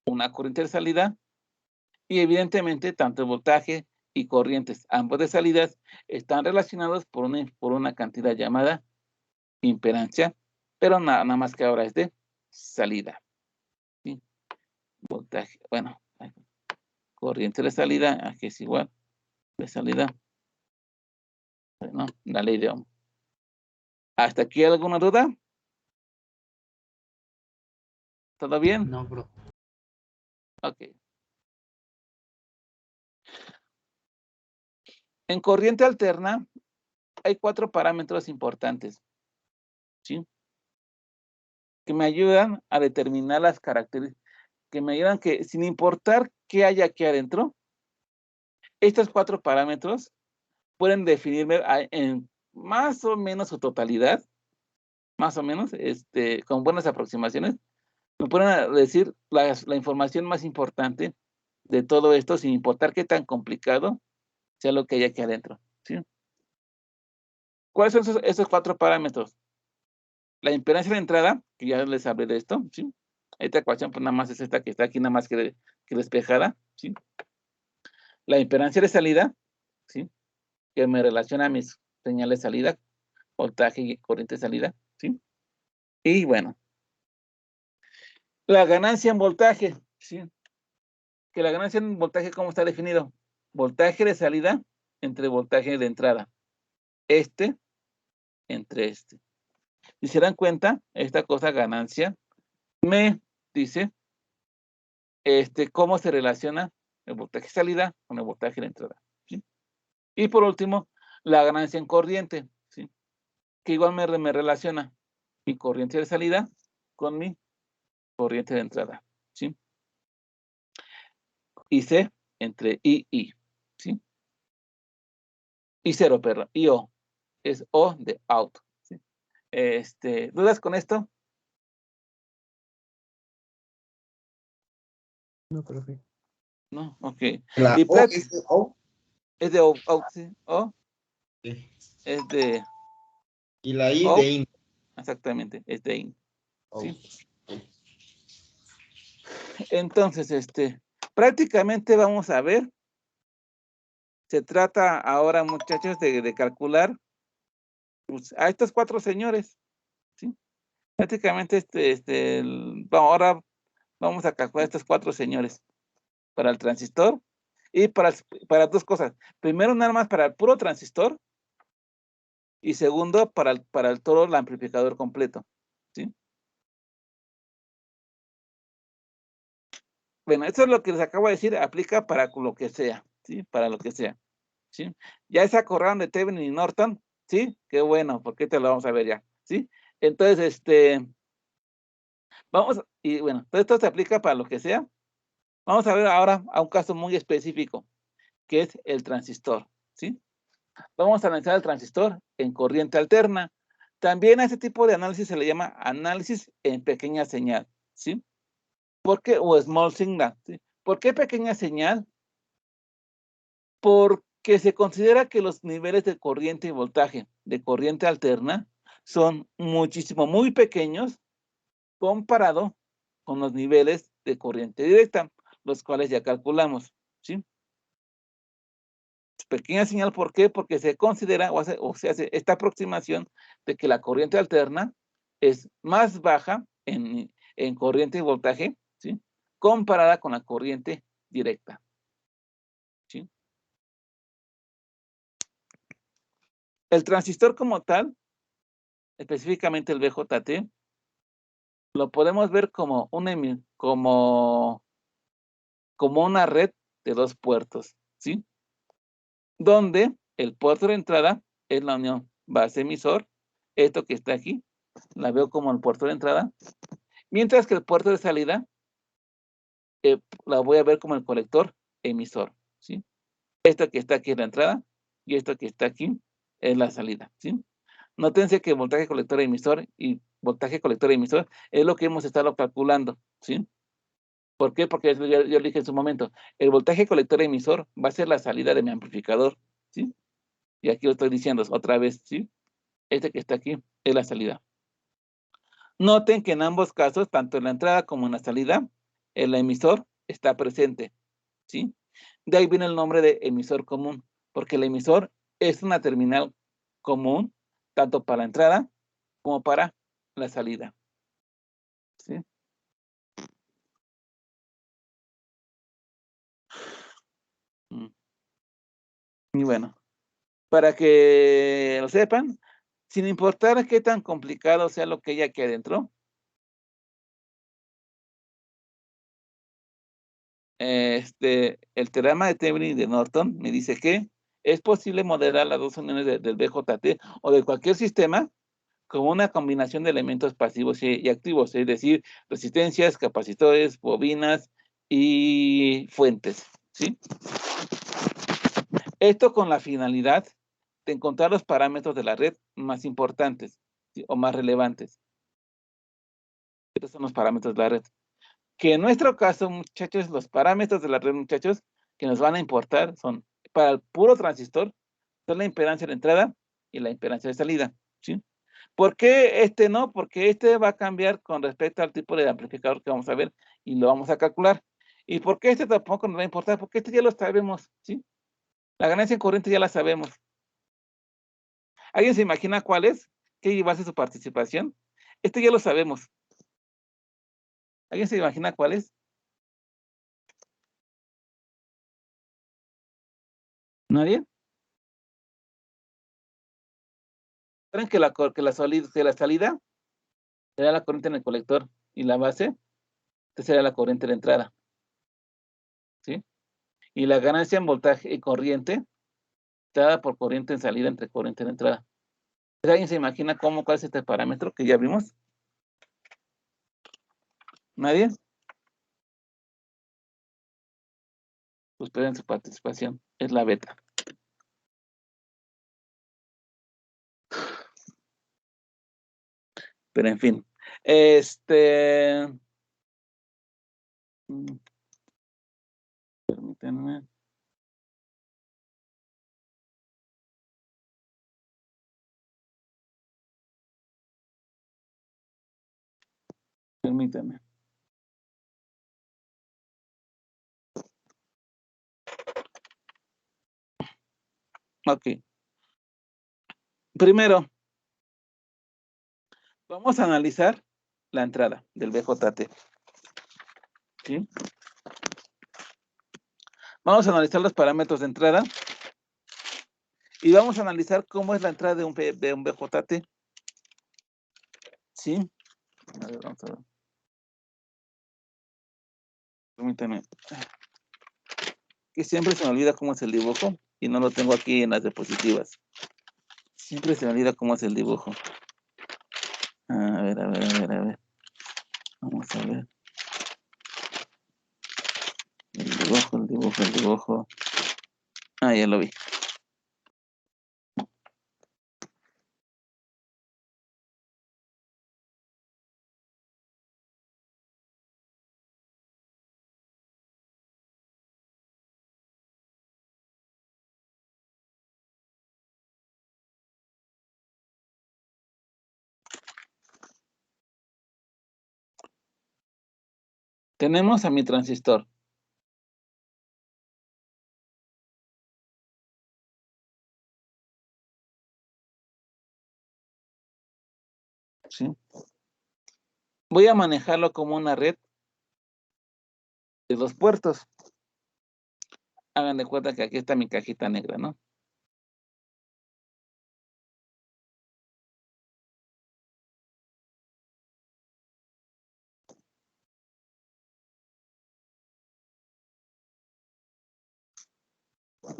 una corriente de salida, y evidentemente, tanto el voltaje y corrientes, ambos de salidas, están relacionados por una cantidad llamada impedancia, pero nada más que ahora es de salida, ¿sí? Voltaje, bueno, corriente de salida, aquí es igual, de salida, bueno, la ley de Ohm. ¿Hasta aquí alguna duda? ¿Todo bien? No, bro. Ok. En corriente alterna hay 4 parámetros importantes, ¿sí? Que me ayudan a determinar las características, que me ayudan que sin importar qué haya aquí adentro, estos 4 parámetros pueden definirme en más o menos su totalidad, más o menos, con buenas aproximaciones, me pueden decir la información más importante de todo esto, sin importar qué tan complicado sea lo que hay aquí adentro, ¿sí? ¿Cuáles son esos 4 parámetros? La impedancia de entrada, que ya les hablé de esto, ¿sí? Esta ecuación pues nada más es esta que está aquí nada más que despejada, ¿sí? La impedancia de salida, ¿sí? Que me relaciona a mis señales de salida, voltaje y corriente de salida, ¿sí? Y bueno, la ganancia en voltaje, ¿sí? Que la ganancia en voltaje, ¿cómo está definido? Voltaje de salida entre voltaje de entrada. Entre este. Si se dan cuenta, esta cosa ganancia me dice cómo se relaciona el voltaje de salida con el voltaje de entrada, ¿sí? Y por último, la ganancia en corriente, ¿sí? Que igual me relaciona mi corriente de salida con mi corriente de entrada, ¿sí? Y C entre I, ¿sí? Y 0, perdón, y O. Es O de out, ¿sí? ¿Dudas con esto? No, profe. No, ok. La Y O es de O. es de out, ¿sí? O Sí. es de Y la I O, de IN. exactamente, es de in, O. ¿sí? Entonces, prácticamente vamos a ver, se trata ahora, muchachos, de calcular pues, a estos 4 señores, ¿sí? Prácticamente, ahora vamos a calcular estos 4 señores para el transistor y para 2 cosas. Primero, nada más para el puro transistor y segundo, para todo el amplificador completo, ¿sí? Bueno, eso es lo que les acabo de decir, aplica para lo que sea, ¿sí? Para lo que sea. ¿sí? Ya se acordaron de Thevenin y Norton, ¿sí? Qué bueno, porque te lo vamos a ver ya, ¿sí? Entonces, vamos, y bueno, todo esto se aplica para lo que sea. Vamos a ver ahora a un caso muy específico, que es el transistor, ¿sí? Vamos a analizar el transistor en corriente alterna. También a este tipo de análisis se le llama análisis en pequeña señal, ¿sí? ¿Por qué? O small signal, ¿sí? ¿Por qué pequeña señal? Porque se considera que los niveles de corriente y voltaje de corriente alterna son muchísimo, muy pequeños comparado con los niveles de corriente directa, los cuales ya calculamos, ¿sí? Pequeña señal, ¿por qué? Porque se considera o se hace esta aproximación de que la corriente alterna es más baja en corriente y voltaje, ¿sí? Comparada con la corriente directa, ¿sí? El transistor como tal, específicamente el BJT, lo podemos ver como una red de dos puertos, ¿sí? Donde el puerto de entrada es la unión base-emisor, esto que está aquí, la veo como el puerto de entrada, mientras que el puerto de salida la voy a ver como el colector emisor, ¿sí? Esto que está aquí es la entrada y esto que está aquí es la salida, ¿sí? Nótense que voltaje colector emisor y voltaje colector emisor es lo que hemos estado calculando, ¿sí? ¿Por qué? Porque yo dije en su momento, el voltaje colector emisor va a ser la salida de mi amplificador, ¿sí? Y aquí lo estoy diciendo otra vez, ¿sí? Este que está aquí es la salida. Noten que en ambos casos, tanto en la entrada como en la salida, el emisor está presente, ¿sí? De ahí viene el nombre de emisor común, porque el emisor es una terminal común, tanto para la entrada como para la salida, ¿sí? Y bueno, para que lo sepan, sin importar qué tan complicado sea lo que hay aquí adentro, el teorema de Thevenin y de Norton me dice que es posible modelar las dos uniones del BJT o de cualquier sistema como una combinación de elementos pasivos y activos, es decir, resistencias, capacitores, bobinas y fuentes, ¿sí? Esto con la finalidad de encontrar los parámetros de la red más importantes, ¿sí? O más relevantes. Estos son los parámetros de la red. Que en nuestro caso, muchachos, los parámetros de la red, muchachos, que nos van a importar son, para el puro transistor, son la impedancia de entrada y la impedancia de salida, ¿sí? ¿Por qué este no? Porque este va a cambiar con respecto al tipo de amplificador que vamos a ver y lo vamos a calcular. ¿Y por qué este tampoco nos va a importar? Porque este ya lo sabemos, ¿sí? La ganancia en corriente ya la sabemos. ¿Alguien se imagina cuál es? ¿Qué iba a ser su participación? Este ya lo sabemos. ¿Alguien se imagina cuál es? ¿Nadie? ¿Saben que la salida será la corriente en el colector y la base será la corriente de entrada? ¿Sí? Y la ganancia en voltaje y corriente dada por corriente en salida entre corriente en entrada. ¿Alguien se imagina cuál es este parámetro que ya vimos? ¿Nadie? Pues esperen su participación. Es la beta. Pero en fin. Permítanme. Permítanme. Ok. Primero, vamos a analizar la entrada del BJT. ¿Sí? Vamos a analizar los parámetros de entrada y vamos a analizar cómo es la entrada de un BJT. ¿Sí? A ver, vamos a ver. Permítanme. Que siempre se me olvida cómo es el dibujo. y no lo tengo aquí en las diapositivas. Siempre se me olvida cómo es el dibujo. A ver. Vamos a ver. El dibujo. Ah, ya lo vi. Tenemos a mi transistor. ¿Sí? Voy a manejarlo como una red de 2 puertos. Hagan de cuenta que aquí está mi cajita negra, ¿no?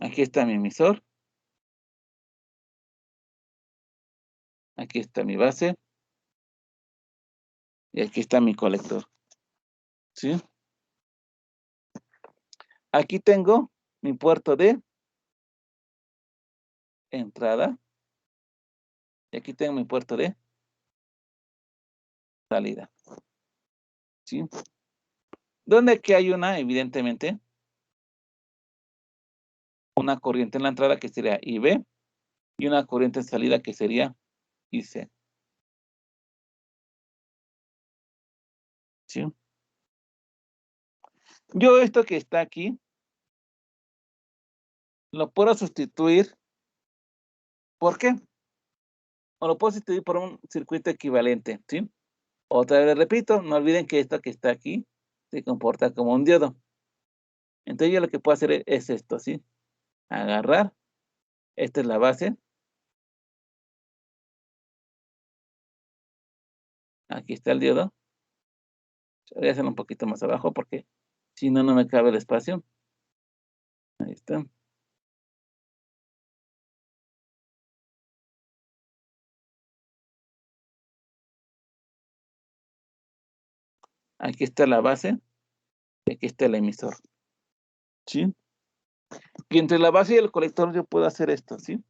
Aquí está mi emisor. Aquí está mi base. Y aquí está mi colector. ¿Sí? Aquí tengo mi puerto de entrada. Y aquí tengo mi puerto de salida. ¿Sí? Donde aquí hay evidentemente, una corriente en la entrada que sería IB y una corriente en salida que sería IC. ¿Sí? Yo esto que está aquí lo puedo sustituir. ¿Por qué? O lo puedo sustituir por un circuito equivalente. ¿Sí? Otra vez repito, no olviden que esto que está aquí se comporta como un diodo. Entonces yo lo que puedo hacer es esto, ¿sí? Agarrar. Esta es la base. Aquí está el diodo. Voy a hacerlo un poquito más abajo porque si no, no me cabe el espacio. Ahí está. Aquí está la base. Y aquí está el emisor. ¿Sí? Y entre la base y el colector yo puedo hacer esto, ¿sí?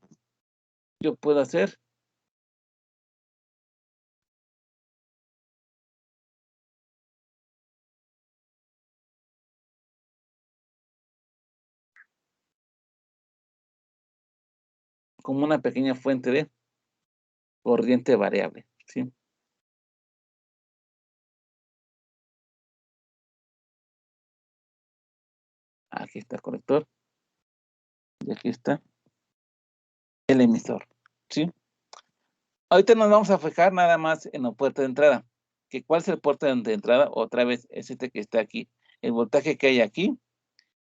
Yo puedo hacer como una pequeña fuente de corriente variable, ¿sí? Aquí está el colector. Y aquí está el emisor, ¿sí? Ahorita nos vamos a fijar nada más en el puerto de entrada. ¿Cuál es el puerto de entrada? Otra vez es este que está aquí. El voltaje que hay aquí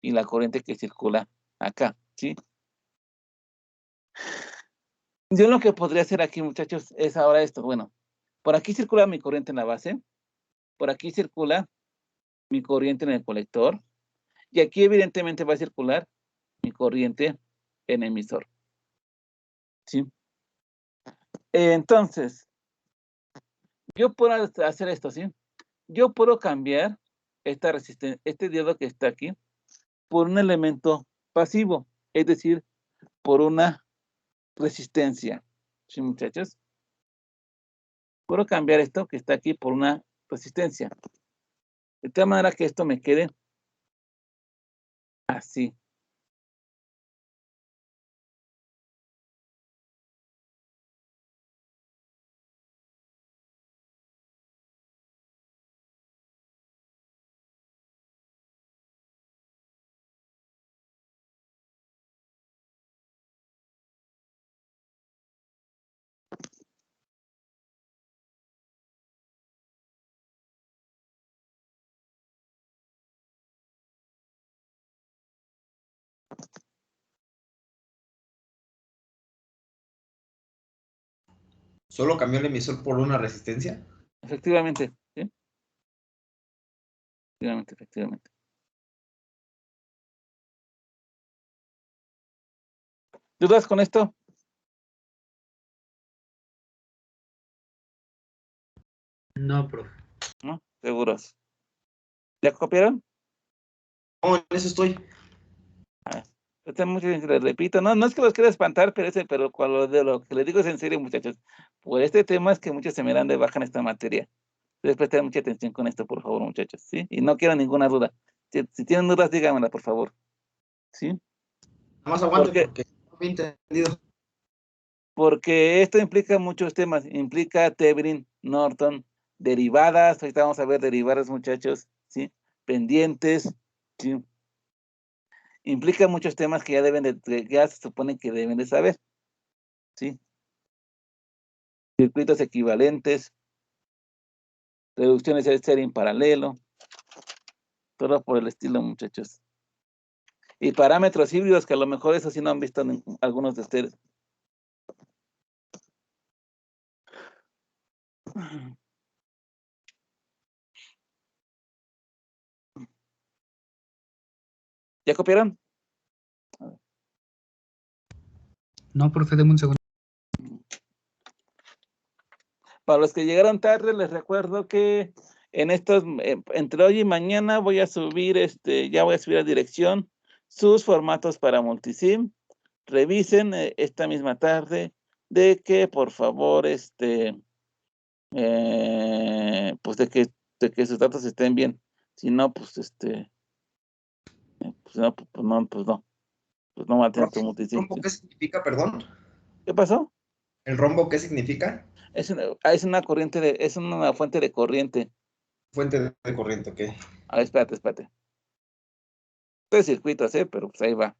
y la corriente que circula acá, ¿sí? Yo lo que podría hacer aquí, muchachos, es ahora esto. Bueno, por aquí circula mi corriente en la base. Por aquí circula mi corriente en el colector. Y aquí evidentemente va a circular mi corriente en emisor. ¿Sí? Entonces, yo puedo hacer esto, ¿sí? Yo puedo cambiar esta resistencia, este diodo que está aquí, por un elemento pasivo, es decir, por una resistencia. ¿Sí, muchachos? Puedo cambiar esto que está aquí por una resistencia. De tal manera que esto me quede así. ¿Solo cambió el emisor por una resistencia? Efectivamente, ¿sí? Efectivamente. ¿Dudas con esto? No, profe. ¿No? ¿Seguros? ¿Ya copiaron? No, en eso estoy. Les repito, no es que los quiera espantar, pero de lo que les digo es en serio, muchachos. Por este tema es que muchos se me dan de baja en esta materia. Debes prestar mucha atención con esto, por favor, muchachos, ¿sí? Y no quiero ninguna duda. Si tienen dudas, díganmela, por favor. ¿Sí? Nada más aguante ¿Por qué? porque no he entendido. Porque esto implica muchos temas. Implica Thevenin, Norton, derivadas. Ahorita vamos a ver derivadas, muchachos, ¿sí? Pendientes, ¿sí? Implica muchos temas que ya se supone que deben de saber, ¿sí? Circuitos equivalentes, reducciones de serie en paralelo, todo por el estilo, muchachos. Y parámetros híbridos, que a lo mejor eso sí no han visto algunos de ustedes. ¿Ya copiaron? No, profe, deme un segundo. Para los que llegaron tarde, les recuerdo que en estos, entre hoy y mañana voy a subir, ya voy a subir a dirección sus formatos para Multisim. Revisen esta misma tarde de que, por favor, pues de que sus datos estén bien. Si no, pues pues no, pues no va a tener tu Multisim. ¿Rombo qué significa, perdón? ¿Qué pasó? ¿El rombo qué significa? Es una corriente es una fuente de corriente. Fuente de corriente, ok. A ver, espérate. Tres circuitos, pero pues ahí va.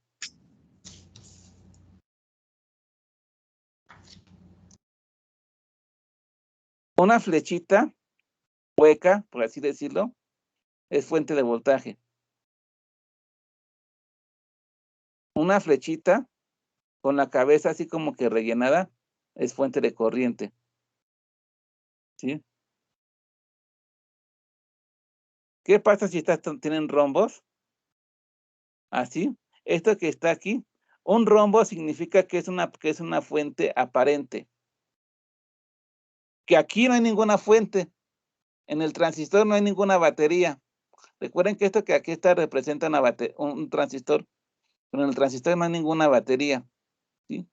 Una flechita hueca, por así decirlo, es fuente de voltaje. Una flechita con la cabeza así como que rellenada es fuente de corriente. ¿Sí? ¿Qué pasa si tienen rombos? Así. Esto que está aquí, un rombo significa que es una fuente aparente. Que aquí no hay ninguna fuente. En el transistor no hay ninguna batería. Recuerden que esto que aquí está representa un transistor, pero en el transistor no hay ninguna batería, ¿sí?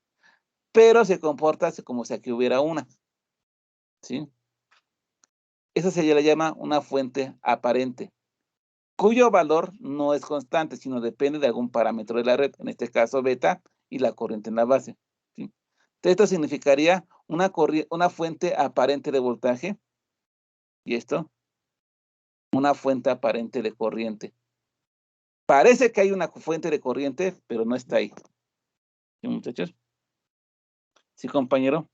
Pero se comporta como si aquí hubiera una, ¿sí? Eso se le llama una fuente aparente, cuyo valor no es constante, sino depende de algún parámetro de la red, en este caso beta y la corriente en la base, ¿sí? Esto significaría una fuente aparente de voltaje, y esto, una fuente aparente de corriente. Parece que hay una fuente de corriente, pero no está ahí. ¿Sí, muchachos? ¿Sí, compañero?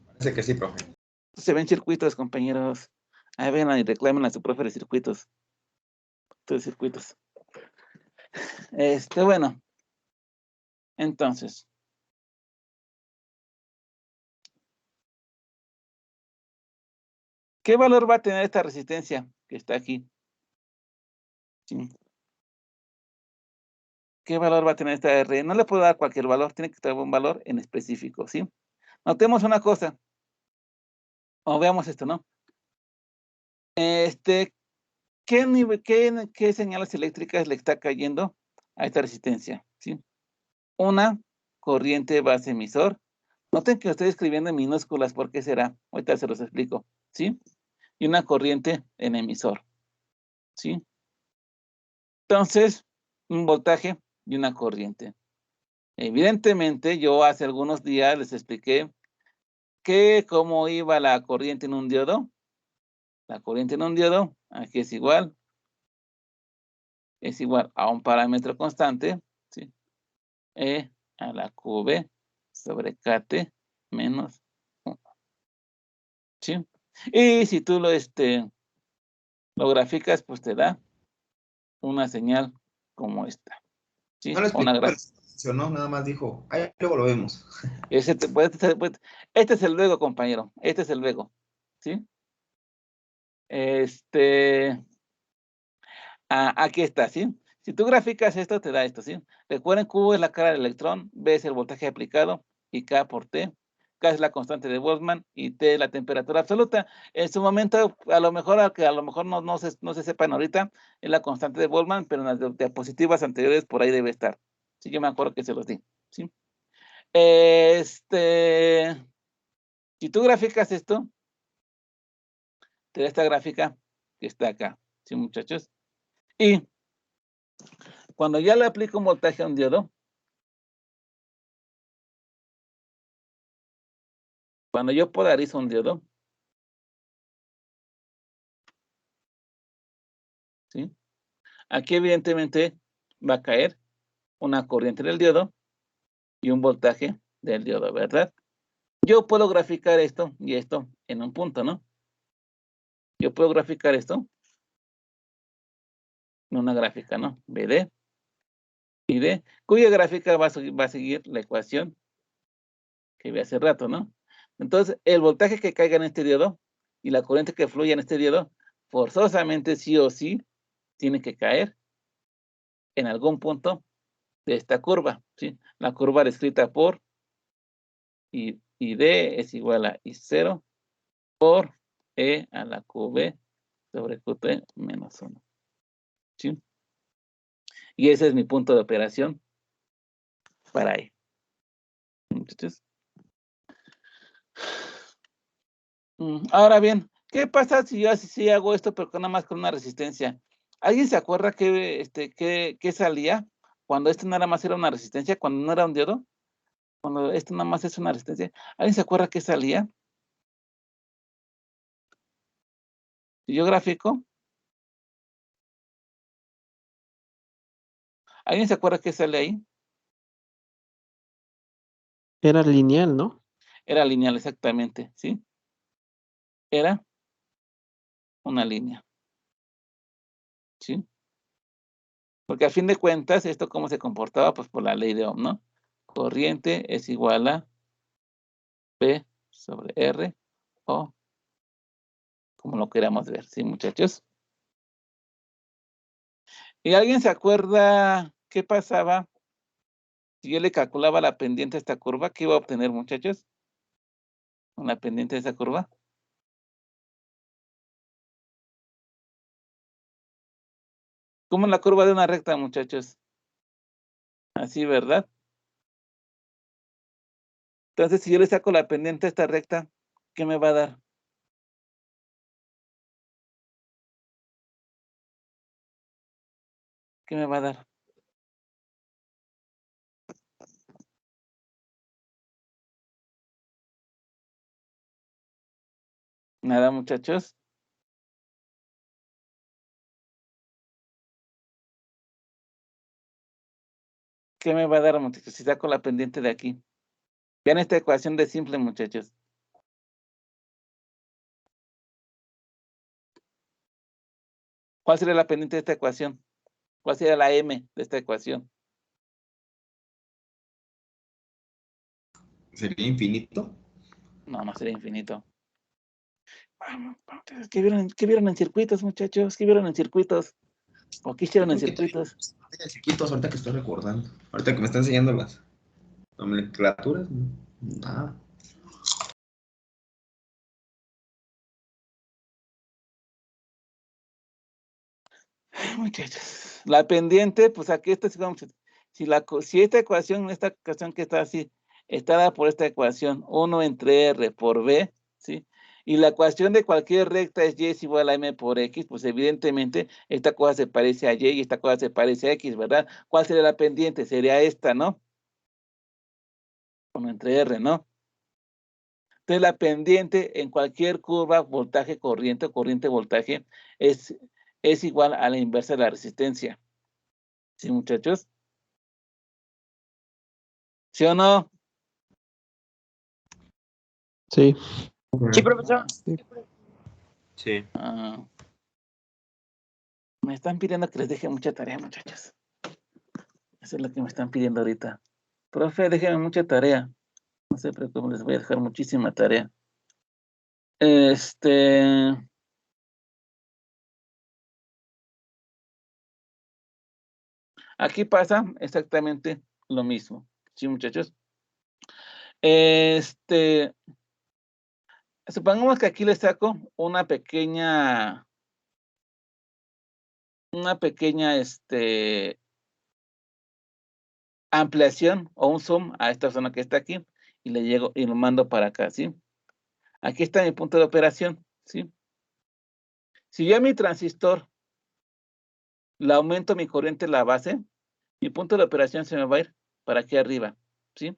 Parece que sí, profe. Se ven circuitos, compañeros. Ahí ven y reclamen a su profe de circuitos. Estos circuitos. Bueno. Entonces. ¿Qué valor va a tener esta resistencia que está aquí? ¿Sí? ¿Qué valor va a tener esta R? No le puedo dar cualquier valor, tiene que tener un valor en específico, ¿sí? Notemos una cosa. O veamos esto, ¿no? ¿Qué señales eléctricas le está cayendo a esta resistencia? ¿Sí? Una corriente base emisor. Noten que lo estoy escribiendo en minúsculas, ¿por qué será? Ahorita se los explico, ¿sí? Y una corriente en emisor, ¿sí? Entonces, un voltaje y una corriente. Evidentemente, yo hace algunos días les expliqué cómo iba la corriente en un diodo. La corriente en un diodo, aquí es igual a un parámetro constante, ¿sí? E a la QB sobre KT menos 1, ¿sí? Y si tú lo graficas, pues te da una señal como esta, ¿sí? No lo explicó, Una pero funcionó, nada más dijo, ahí luego lo vemos. este es el luego, compañero, este es el luego, ¿sí? Aquí está, ¿sí? Si tú graficas esto, te da esto, ¿sí? Recuerden, Q es la cara del electrón, B es el voltaje aplicado y K por T. K es la constante de Boltzmann y T es la temperatura absoluta. En su momento, a lo mejor no se sepan ahorita, es la constante de Boltzmann, pero en las diapositivas anteriores por ahí debe estar. Sí, yo me acuerdo que se los di, ¿sí? Si tú graficas esto, te da esta gráfica que está acá, ¿sí, muchachos? Y cuando ya le aplico un voltaje a un diodo, cuando yo polarizo un diodo, ¿sí? Aquí evidentemente va a caer una corriente del diodo y un voltaje del diodo, ¿verdad? Yo puedo graficar esto y esto en un punto, ¿no? Yo puedo graficar esto en una gráfica, ¿no? BD y D, cuya gráfica va a seguir la ecuación que vi hace rato, ¿no? Entonces, el voltaje que caiga en este diodo y la corriente que fluya en este diodo, forzosamente sí o sí, tiene que caer en algún punto de esta curva, ¿sí? La curva descrita por y D es igual a I0 por E a la QB sobre QT menos 1, ¿sí? Y ese es mi punto de operación para E. Entonces, ahora bien, ¿qué pasa si yo así hago esto, pero nada más con una resistencia? ¿Alguien se acuerda qué salía cuando esto nada más era una resistencia, cuando no era un diodo? Cuando esto nada más es una resistencia. ¿Alguien se acuerda qué salía? Si yo grafico. ¿Alguien se acuerda qué sale ahí? Era lineal, ¿no? Era lineal, exactamente, ¿sí? Era una línea, ¿sí? Porque a fin de cuentas, ¿esto cómo se comportaba? Pues por la ley de Ohm, ¿no? Corriente es igual a P sobre R, o como lo queramos ver, ¿sí, muchachos? ¿Y alguien se acuerda qué pasaba si yo le calculaba la pendiente a esta curva? ¿Qué iba a obtener, muchachos? Con la pendiente de esa curva. ¿Cómo es la curva de una recta, muchachos? Así, ¿verdad? Entonces, si yo le saco la pendiente a esta recta, ¿qué me va a dar? ¿Qué me va a dar? Nada, muchachos. ¿Qué me va a dar, muchachos, si saco la pendiente de aquí? Vean esta ecuación de simple, muchachos. ¿Cuál sería la pendiente de esta ecuación? ¿Cuál sería la M de esta ecuación? ¿Sería infinito? No, no sería infinito. ¿Qué vieron en circuitos, muchachos? ¿Qué vieron en circuitos? ¿O qué hicieron en Creo que circuitos? en circuitos, ahorita que estoy recordando. Ahorita que me están enseñando las nomenclaturas. Nada. Muchachos, la pendiente, pues aquí está, si esta ecuación que está así, está dada por esta ecuación, 1 entre R por B, ¿sí? Y la ecuación de cualquier recta es Y es igual a M por X, pues evidentemente esta cosa se parece a Y y esta cosa se parece a X, ¿verdad? ¿Cuál sería la pendiente? Sería esta, ¿no? 1 entre R, ¿no? Entonces la pendiente en cualquier curva, voltaje, corriente o corriente, voltaje, es igual a la inversa de la resistencia. ¿Sí, muchachos? ¿Sí o no? Sí. Sí, profesor. Sí. Me están pidiendo que les deje mucha tarea, muchachos. Eso es lo que me están pidiendo ahorita. Profe, déjenme mucha tarea. No se preocupen, les voy a dejar muchísima tarea. Aquí pasa exactamente lo mismo. ¿Sí, muchachos? Supongamos que aquí le saco una pequeña, ampliación o un zoom a esta zona que está aquí y le llego y lo mando para acá, ¿sí? Aquí está mi punto de operación, ¿sí? Si yo a mi transistor le aumento mi corriente en la base, mi punto de operación se me va a ir para aquí arriba, ¿sí?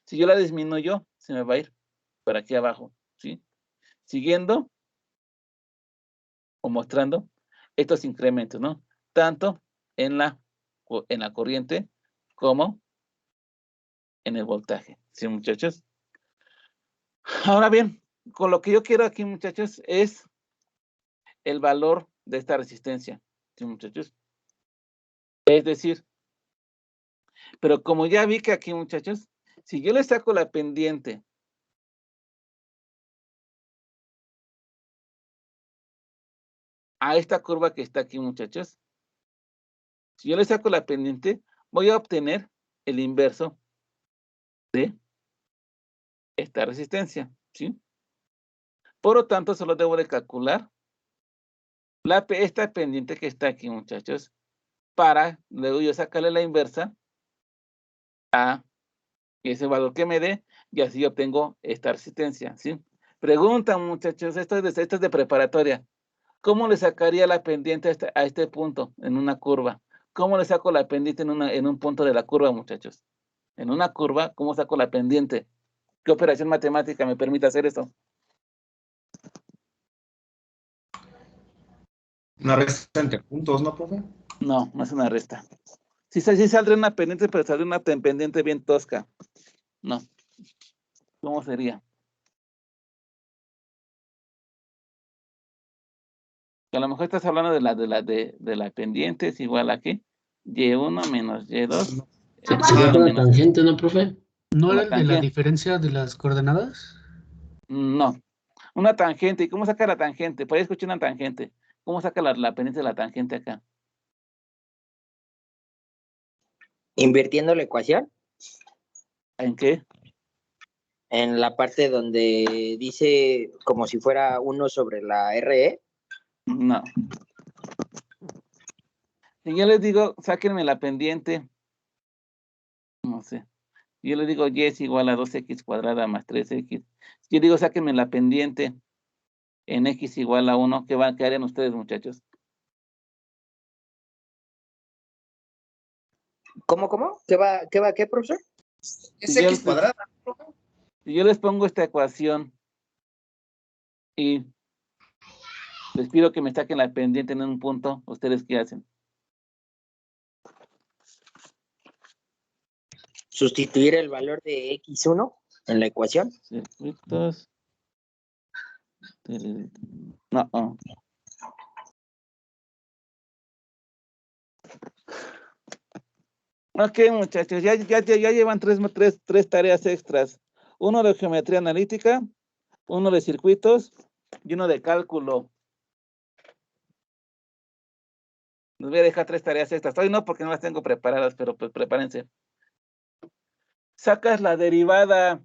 Si yo la disminuyo, se me va a ir para aquí abajo, ¿sí? Siguiendo o mostrando estos incrementos, ¿no? Tanto en la corriente como en el voltaje, ¿sí, muchachos? Ahora bien, con lo que yo quiero aquí, muchachos, es el valor de esta resistencia, ¿sí, muchachos? Es decir, pero como ya vi que aquí, muchachos, si yo le saco la pendiente a esta curva que está aquí, muchachos, si yo le saco la pendiente, voy a obtener el inverso de esta resistencia, ¿sí? Por lo tanto, solo debo de calcular esta pendiente que está aquí, muchachos, para luego yo sacarle la inversa a ese valor que me dé, y así obtengo esta resistencia, ¿sí? Pregunta, muchachos, esto es de preparatoria. ¿Cómo le sacaría la pendiente a este punto en una curva? ¿Cómo le saco la pendiente en un punto de la curva, muchachos? En una curva, ¿cómo saco la pendiente? ¿Qué operación matemática me permite hacer eso? Una resta entre puntos, ¿no, profe? No, no es una resta. Sí saldría una pendiente, pero saldría una pendiente bien tosca. No. ¿Cómo sería? Que a lo mejor estás hablando de la pendiente, es igual a ¿qué? Y1 menos Y2. Sería con la tangente, ¿no, profe? ¿No Con era la el de la tangente. diferencia de las coordenadas? No. Una tangente. ¿Y cómo saca la tangente? Por ahí escuché una tangente. ¿Cómo saca la pendiente de la tangente acá? Invirtiendo la ecuación ¿En qué? en la parte donde dice como si fuera 1 sobre la RE. No. Si yo les digo, sáquenme la pendiente, no sé. Yo les digo, y es igual a 2x cuadrada más 3x. Si yo digo, sáquenme la pendiente en x igual a 1, ¿qué harían ustedes, muchachos? ¿Cómo? ¿Qué, profesor? Es Si yo, X cuadrada, profe. si yo les pongo esta ecuación y les pido que me saquen la pendiente en un punto, ¿ustedes qué hacen? Sustituir el valor de X1 en la ecuación. Circuitos. No. Ok, muchachos, ya llevan tres tareas extras. Uno de geometría analítica, uno de circuitos y uno de cálculo. Les voy a dejar 3 tareas extras. Hoy no, porque no las tengo preparadas, pero pues prepárense. Sacas la derivada.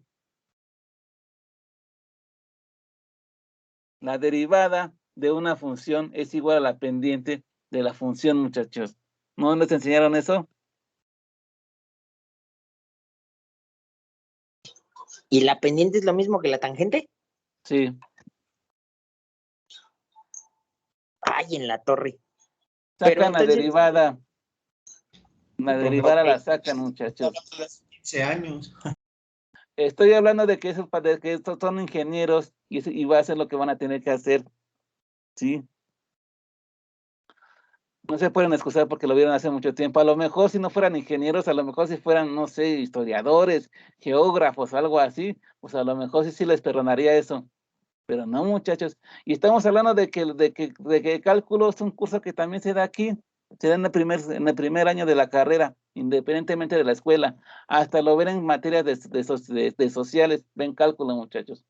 La derivada de una función es igual a la pendiente de la función, muchachos. ¿No les enseñaron eso? ¿Y la pendiente es lo mismo que la tangente? Sí. Ay, en la torre. Pero Sacan la entonces, derivada. La derivada la ok. sacan, muchachos. 15 años. Estoy hablando de que estos son ingenieros y va a ser lo que van a tener que hacer. ¿Sí? No se pueden excusar porque lo vieron hace mucho tiempo. A lo mejor si no fueran ingenieros, a lo mejor si fueran, no sé, historiadores, geógrafos, algo así, pues a lo mejor sí les perdonaría eso. Pero no, muchachos. Y estamos hablando de que cálculo es un curso que también se da aquí, se da en el primer año de la carrera, independientemente de la escuela. Hasta lo ven en materias de sociales, ven cálculo, muchachos.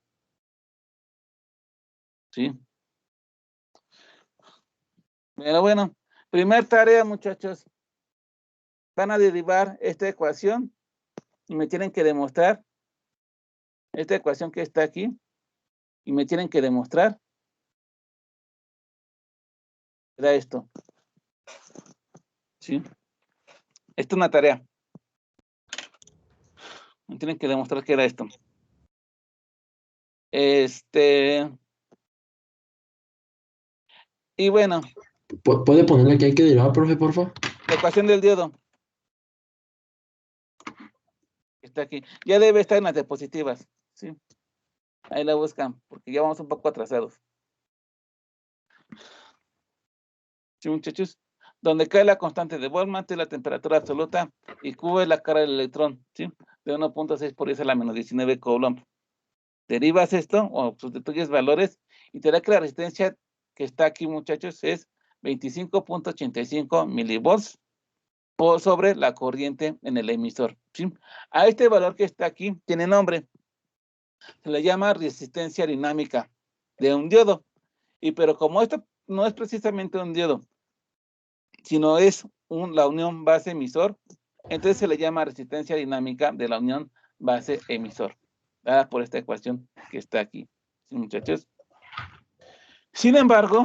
¿Sí? Pero bueno, primer tarea, muchachos. van a derivar esta ecuación y me tienen que demostrar esta ecuación que está aquí y me tienen que demostrar era esto. ¿Sí? Esto es una tarea. Me tienen que demostrar que era esto. Y bueno. ¿Puede ponerle que hay que derivar, profe, por favor? La ecuación del diodo. Está aquí. Ya debe estar en las diapositivas. ¿Sí? Ahí la buscan, porque ya vamos un poco atrasados. ¿Sí, muchachos? Donde cae la constante de Boltzmann es la temperatura absoluta y Q es la carga del electrón, ¿sí? De 1.6 por 10 a la menos 19 Coulomb. Derivas esto o sustituyes valores y te da que la resistencia que está aquí, muchachos, es 25.85 milivolts por sobre la corriente en el emisor, ¿sí? A este valor que está aquí tiene nombre. Se le llama resistencia dinámica de un diodo. Pero como esto no es precisamente un diodo, sino es la unión base-emisor, entonces se le llama resistencia dinámica de la unión base-emisor, dada por esta ecuación que está aquí. ¿Sí, muchachos? Sin embargo,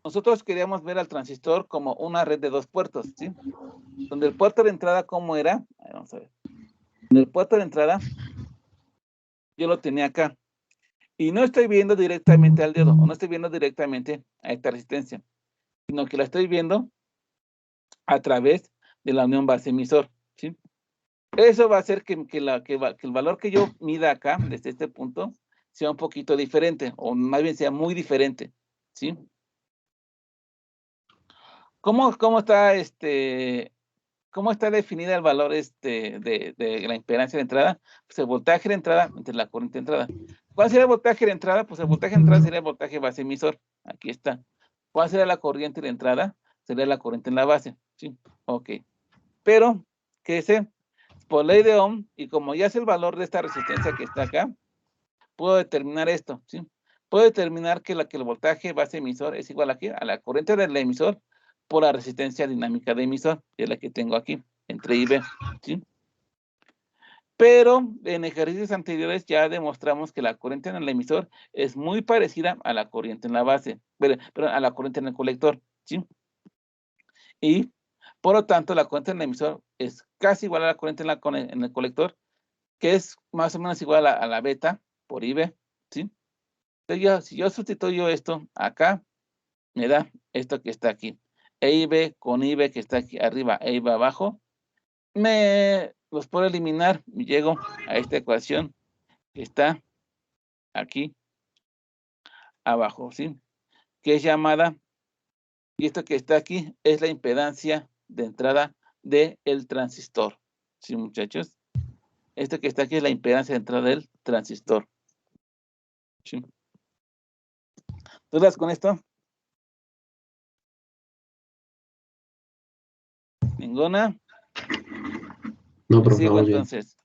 nosotros queríamos ver al transistor como una red de dos puertos, ¿sí? Donde el puerto de entrada, ¿cómo era? Vamos a ver. Donde el puerto de entrada, yo lo tenía acá. Y no estoy viendo directamente al diodo, o no estoy viendo directamente a esta resistencia, sino que la estoy viendo a través de la unión base-emisor, ¿sí? Eso va a hacer que el valor que yo mida acá, desde este punto, sea un poquito diferente, o más bien sea muy diferente, ¿sí? ¿Cómo está definida el valor de la impedancia de entrada? Pues el voltaje de entrada entre la corriente de entrada. ¿Cuál sería el voltaje de entrada? Pues el voltaje de entrada sería el voltaje base emisor. Aquí está. ¿Cuál sería la corriente de entrada? Sería la corriente en la base. Sí, ok. Pero, ¿qué sé? Por ley de Ohm, y como ya es el valor de esta resistencia que está acá, puedo determinar esto, ¿sí? Puedo determinar que el voltaje base emisor es igual aquí, a la corriente del emisor por la resistencia dinámica de emisor, que es la que tengo aquí, entre I y B, ¿sí? Pero en ejercicios anteriores ya demostramos que la corriente en el emisor es muy parecida a la corriente en la base, perdón, a la corriente en el colector, ¿sí? Y por lo tanto la corriente en el emisor es casi igual a la corriente en el colector, que es más o menos igual a la beta por IB, ¿sí? Entonces si yo sustituyo esto acá, me da esto que está aquí. EIB con IB que está aquí arriba, EIB abajo, los puedo eliminar y llego a esta ecuación que está aquí abajo, ¿sí? Que es llamada, y esto que está aquí es la impedancia de entrada del transistor, ¿sí, muchachos? Esto que está aquí es la impedancia de entrada del transistor, ¿sí? ¿Dudas con esto? ¿Ninguna? No, profe, Sigo entonces.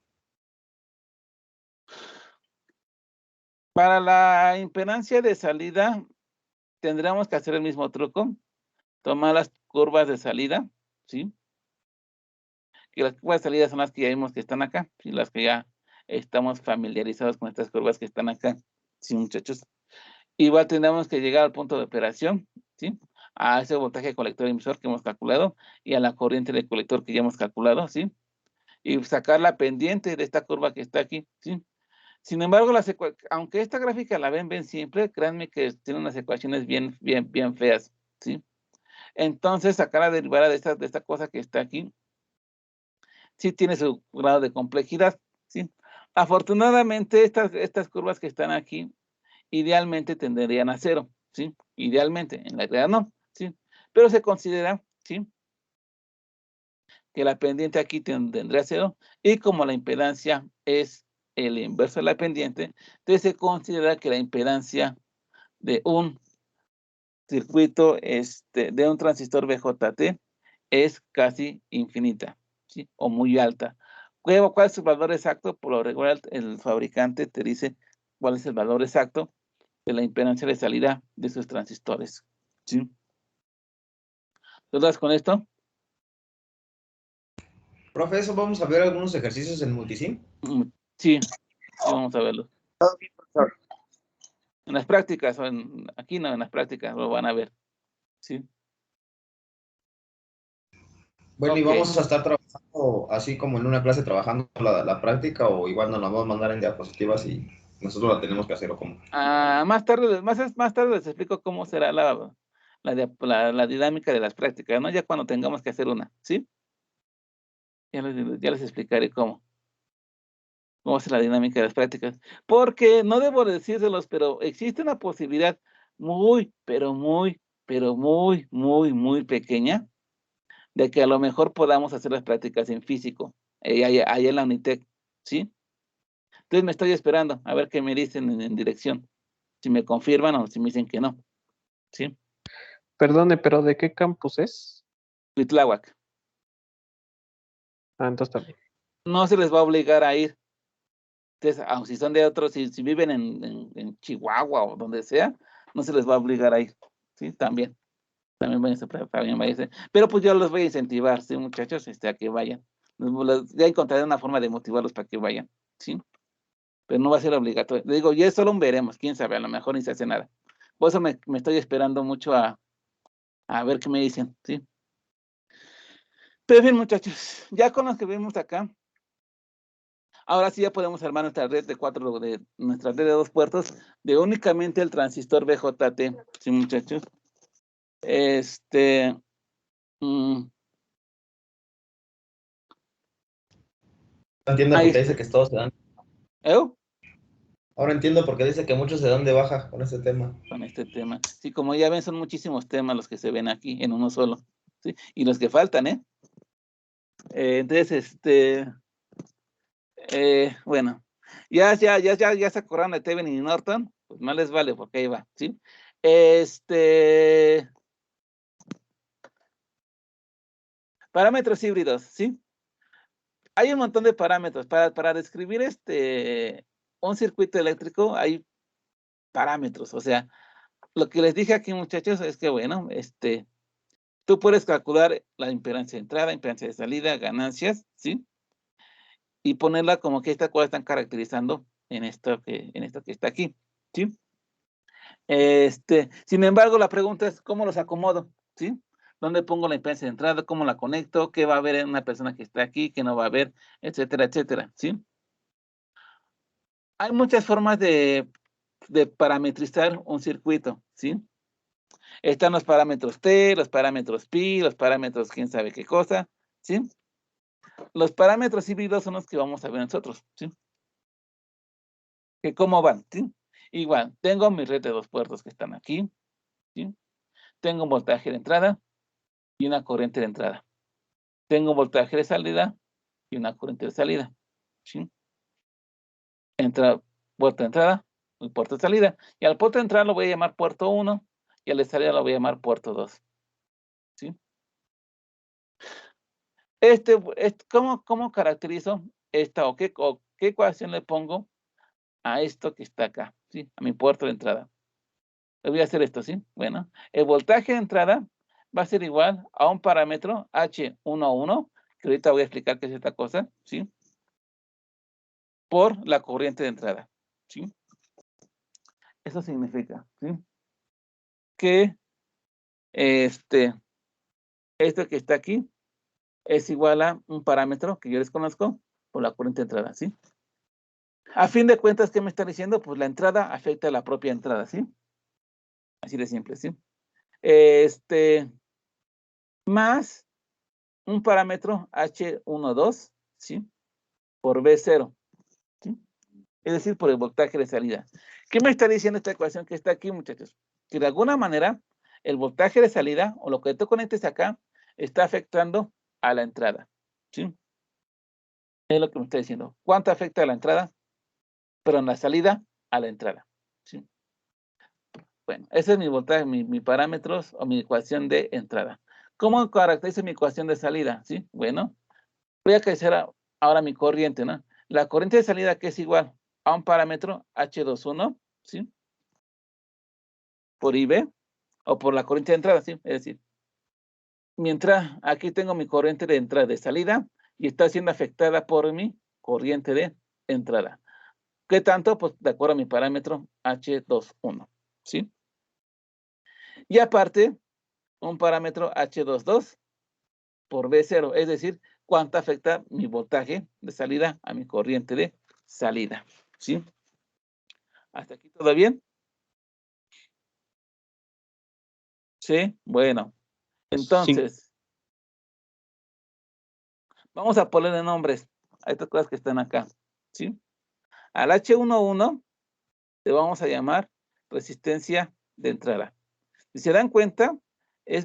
Para la impedancia de salida, tendremos que hacer el mismo truco. Tomar las curvas de salida, ¿sí? Que las curvas de salida son las que ya vimos que están acá, y las que ya estamos familiarizados con estas curvas que están acá, ¿sí, muchachos? Igual tendremos que llegar al punto de operación, ¿sí? A ese voltaje colector emisor que hemos calculado y a la corriente del colector que ya hemos calculado, ¿sí? Y sacar la pendiente de esta curva que está aquí, ¿sí? Sin embargo, aunque esta gráfica la ven simple, créanme que tiene unas ecuaciones bien feas, ¿sí? Entonces, sacar la derivada de esta cosa que está aquí, sí tiene su grado de complejidad, ¿sí? Afortunadamente, estas curvas que están aquí, idealmente tenderían a cero, ¿sí? Idealmente, en la realidad no, ¿sí? Pero se considera, ¿sí? Que la pendiente aquí tendría cero, y como la impedancia es el inverso de la pendiente, entonces se considera que la impedancia de un circuito, de un transistor BJT es casi infinita, ¿sí? O muy alta. ¿Cuál es su valor exacto? Por lo regular, el fabricante te dice cuál es el valor exacto de la impedancia de salida de sus transistores, ¿sí? ¿Dudas con esto? Profe, ¿eso vamos a ver algunos ejercicios en Multisim? Sí, vamos a verlo. Todo bien, profesor. En las prácticas, aquí no, en las prácticas lo van a ver. Sí. Bueno, ¿y Ok. vamos a estar trabajando así como en una clase trabajando la práctica o igual nos la vamos a mandar en diapositivas y nosotros la tenemos que hacer o cómo? Más tarde les explico cómo será la dinámica de las prácticas, ¿no? Ya cuando tengamos que hacer una, ¿sí? Ya les explicaré cómo es la dinámica de las prácticas. Porque no debo decírselos, pero existe una posibilidad muy, pero muy, pero muy, muy, muy pequeña de que a lo mejor podamos hacer las prácticas en físico, allá en la Unitec, ¿sí? Entonces me estoy esperando a ver qué me dicen en dirección, si me confirman o si me dicen que no, ¿sí? Perdone, pero ¿de qué campus es? Cuitláhuac. Entonces también. No se les va a obligar a ir. Entonces, aunque si son de otros, si viven en Chihuahua o donde sea, no se les va a obligar a ir, ¿sí? También váyanse. Pero pues yo los voy a incentivar, ¿sí, muchachos? A que vayan. Ya encontraré una forma de motivarlos para que vayan, ¿sí? Pero no va a ser obligatorio. Le digo, ya solo un veremos, quién sabe, a lo mejor ni se hace nada. Por eso me estoy esperando mucho a ver qué me dicen, ¿sí? Pero bien, muchachos, ya con los que vimos acá, ahora sí ya podemos armar nuestra red nuestra red de 2 puertos de únicamente el transistor BJT, ¿sí, muchachos? Entiendo Ahí por qué está. dice que todos se dan. Ahora entiendo por qué dice que muchos se dan de baja con este tema. Con este tema. Sí, como ya ven, son muchísimos temas los que se ven aquí en uno solo, ¿sí? Y los que faltan, ¿eh? Entonces, bueno, ya se acordaron de Tevin y Norton, pues más les vale porque ahí va, ¿sí? Parámetros híbridos, ¿sí? Hay un montón de parámetros. Para describir un circuito eléctrico hay parámetros. O sea, lo que les dije aquí, muchachos, es que, bueno, tú puedes calcular la impedancia de entrada, impedancia de salida, ganancias, ¿sí? Y ponerla como que esta cosa están caracterizando en esto que está aquí, ¿sí? Sin embargo, la pregunta es, ¿cómo los acomodo? ¿Sí? ¿Dónde pongo la impedancia de entrada? ¿Cómo la conecto? ¿Qué va a haber en una persona que está aquí? ¿Qué no va a haber? Etcétera, etcétera, ¿sí? Hay muchas formas de parametrizar un circuito, ¿sí? Están los parámetros T, los parámetros pi, los parámetros quién sabe qué cosa, ¿sí? Los parámetros híbridos son los que vamos a ver nosotros, ¿sí? Que cómo van, ¿sí? Igual, tengo mi red de 2 puertos que están aquí, ¿sí? Tengo un voltaje de entrada y una corriente de entrada. Tengo un voltaje de salida y una corriente de salida, ¿sí? Puerto de entrada y puerto de salida. Y al puerto de entrada lo voy a llamar puerto 1 y al de salida lo voy a llamar puerto 2, ¿sí? ¿Cómo caracterizo esta o qué ecuación le pongo a esto que está acá, ¿sí? A mi puerto de entrada. Le voy a hacer esto, ¿sí? Bueno, el voltaje de entrada va a ser igual a un parámetro H11, que ahorita voy a explicar qué es esta cosa, ¿sí? Por la corriente de entrada, ¿sí? Eso significa, ¿sí? Que esto que está aquí es igual a un parámetro que yo desconozco por la corriente de entrada, ¿sí? A fin de cuentas, ¿qué me está diciendo? Pues la entrada afecta a la propia entrada, ¿sí? Así de simple, ¿sí? Más un parámetro H12, ¿sí? Por B0, ¿sí? Es decir, por el voltaje de salida. ¿Qué me está diciendo esta ecuación que está aquí, muchachos? Que de alguna manera el voltaje de salida, o lo que tú conectes acá, está afectando a la entrada, ¿sí? Es lo que me está diciendo. ¿Cuánto afecta a la entrada? Pero en la salida, a la entrada, ¿sí? Bueno, ese es mi voltaje, mi parámetros o mi ecuación de entrada. ¿Cómo caracterizo mi ecuación de salida? ¿Sí? Bueno, voy a crecer ahora mi corriente, ¿no? La corriente de salida que es igual a un parámetro H21, ¿sí? Por IB, o por la corriente de entrada, ¿sí? Es decir, mientras aquí tengo mi corriente de entrada y de salida y está siendo afectada por mi corriente de entrada. ¿Qué tanto? Pues de acuerdo a mi parámetro H21, ¿sí? Y aparte, un parámetro H22 por V0, es decir, cuánto afecta mi voltaje de salida a mi corriente de salida, ¿sí? ¿Hasta aquí todo bien? Sí, bueno. Entonces, vamos a ponerle nombres a estas cosas que están acá, ¿sí? Al H11 le vamos a llamar resistencia de entrada. Si se dan cuenta,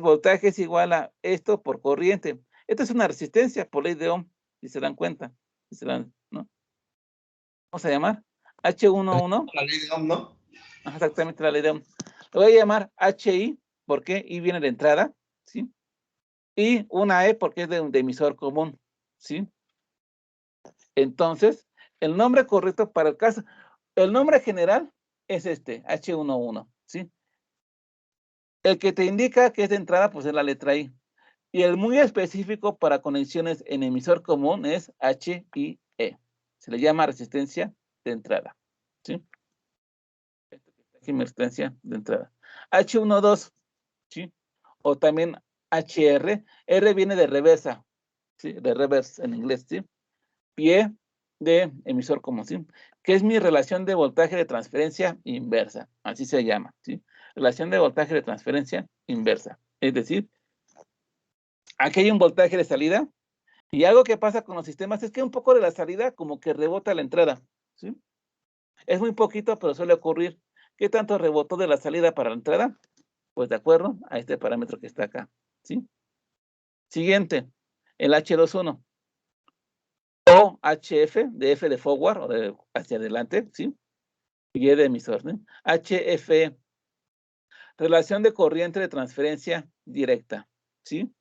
voltaje es igual a esto por corriente. Esto es una resistencia por ley de Ohm, si se dan cuenta. Si se dan, ¿no? Vamos a llamar H11. La ley de Ohm, ¿no? Ajá, exactamente la ley de Ohm. Lo voy a llamar HI, porque I viene de entrada, ¿sí? Y una E porque es de emisor común, ¿sí? Entonces, el nombre correcto para el caso, el nombre general es este, H11, ¿sí? El que te indica que es de entrada, pues es la letra I. Y el muy específico para conexiones en emisor común es HIE. Se le llama resistencia de entrada, ¿sí? Aquí mi resistencia de entrada. H12, ¿sí? O también HR. R viene de reversa, ¿sí? De reverse en inglés, ¿sí? Pie de emisor común, ¿sí? Que es mi relación de voltaje de transferencia inversa, así se llama, ¿sí? Relación de voltaje de transferencia inversa. Es decir, aquí hay un voltaje de salida y algo que pasa con los sistemas es que un poco de la salida como que rebota la entrada, ¿sí? Es muy poquito, pero suele ocurrir. ¿Qué tanto rebotó de la salida para la entrada? Pues de acuerdo a este parámetro que está acá, ¿sí? Siguiente, el H21. O HF, de F de forward, o de hacia adelante, ¿sí? Y de emisor, ¿no? HF, relación de corriente de transferencia directa, ¿sí?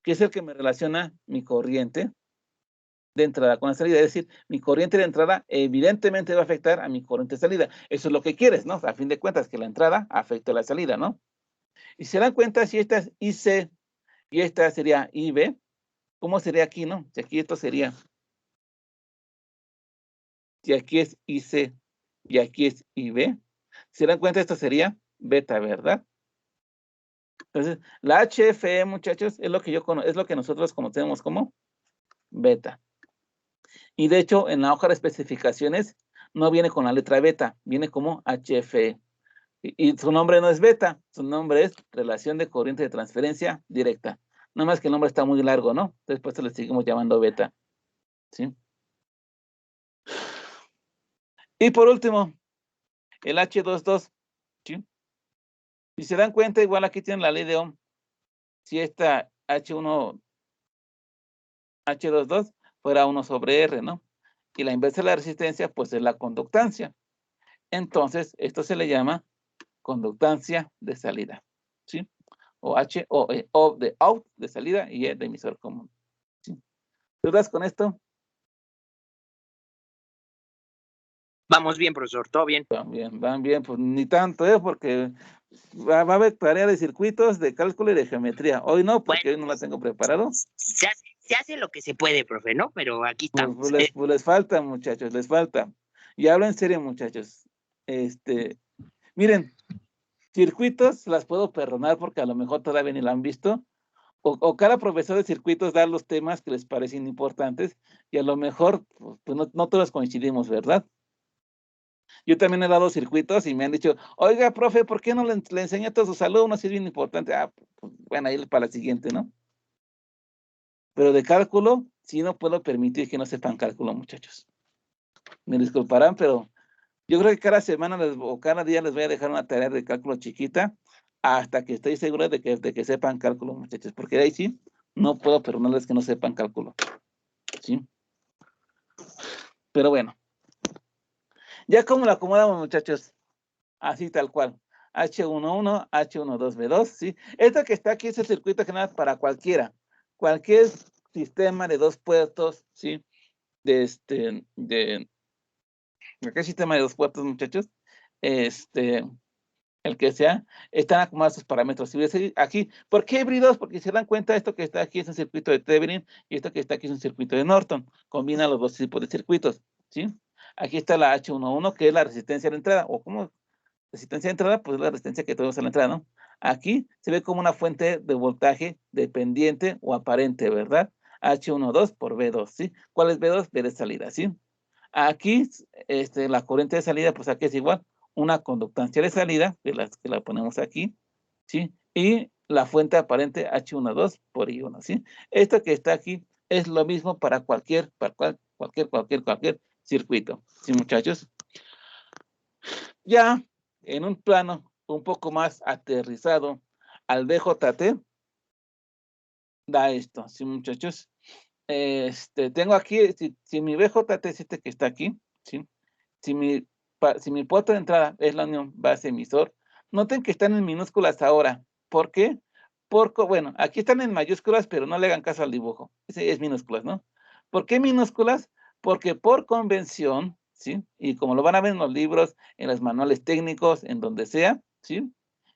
Que es el que me relaciona mi corriente de entrada con la salida. Es decir, mi corriente de entrada evidentemente va a afectar a mi corriente de salida. Eso es lo que quieres, ¿no? A fin de cuentas, que la entrada afecte a la salida, ¿no? Y se dan cuenta si esta es IC y esta sería IB, ¿cómo sería aquí, no? Si aquí esto sería, si aquí es IC y aquí es IB, se dan cuenta esto sería beta, ¿verdad? Entonces, la HFE, muchachos, es lo que es lo que nosotros conocemos como beta. Y de hecho, en la hoja de especificaciones no viene con la letra beta, viene como HFE. Y su nombre no es beta, su nombre es relación de corriente de transferencia directa. Nada más que el nombre está muy largo, ¿no? Después le seguimos llamando beta, ¿sí? Y por último, el H22, ¿sí? Si se dan cuenta, igual aquí tienen la ley de Ohm. Si esta H1, H22 fuera 1 sobre R, ¿no? Y la inversa de la resistencia, pues es la conductancia. Entonces, esto se le llama conductancia de salida, ¿sí? O H, O de out, de salida, y E de emisor común, ¿sí? ¿Dudas con esto? Vamos bien, profesor, todo bien. Van bien, pues ni tanto, porque va a haber tarea de circuitos, de cálculo y de geometría. Hoy no, porque hoy no la tengo preparado. Se hace lo que se puede, profe, ¿no? Pero aquí estamos. Pues les falta, muchachos, les falta. Y hablo en serio, muchachos. Miren, circuitos las puedo perdonar porque a lo mejor todavía ni la han visto. O cada profesor de circuitos da los temas que les parecen importantes y a lo mejor pues no todos coincidimos, ¿verdad? Yo también he dado circuitos y me han dicho, oiga, profe, ¿por qué no le enseña a todos sus alumnos? Si es bien importante. Pues, bueno, ahí para la siguiente, ¿no? Pero de cálculo, sí no puedo permitir que no sepan cálculo, muchachos. Me disculparán, pero yo creo que cada semana o cada día les voy a dejar una tarea de cálculo chiquita hasta que estoy seguro de que sepan cálculo, muchachos, porque de ahí sí, no puedo perdonarles que no sepan cálculo, ¿sí? Pero bueno, ya como lo acomodamos, muchachos, así tal cual, H11, H12B2, ¿sí? Esto que está aquí es el circuito general para cualquier sistema de 2 puertos, ¿sí? ¿Qué sistema de 2 puertos, muchachos? el que sea, están acomodados sus parámetros. Si ves aquí, ¿por qué híbridos? Porque si se dan cuenta, esto que está aquí es un circuito de Thevenin y esto que está aquí es un circuito de Norton. Combina los dos tipos de circuitos, ¿sí? Aquí está la H11, que es la resistencia a la entrada, o como resistencia de entrada, pues es la resistencia que tenemos a la entrada, ¿no? Aquí se ve como una fuente de voltaje dependiente o aparente, ¿verdad? H12 por V2, ¿sí? ¿Cuál es V2? V de salida, ¿sí? Aquí, la corriente de salida, pues aquí es igual, una conductancia de salida, que la ponemos aquí, ¿sí? Y la fuente aparente H12 por I1, ¿sí? Esto que está aquí es lo mismo para cualquier circuito, ¿sí, muchachos? Ya en un plano un poco más aterrizado al BJT, da esto, ¿sí, muchachos? Tengo aquí, si mi BJT es este que está aquí, ¿sí? Si mi puerto de entrada es la unión base emisor, noten que están en minúsculas ahora. ¿Por qué? Porque, bueno, aquí están en mayúsculas, pero no le hagan caso al dibujo. Ese es minúsculas, ¿no? ¿Por qué minúsculas? Porque por convención, ¿sí? Y como lo van a ver en los libros, en los manuales técnicos, en donde sea, ¿sí?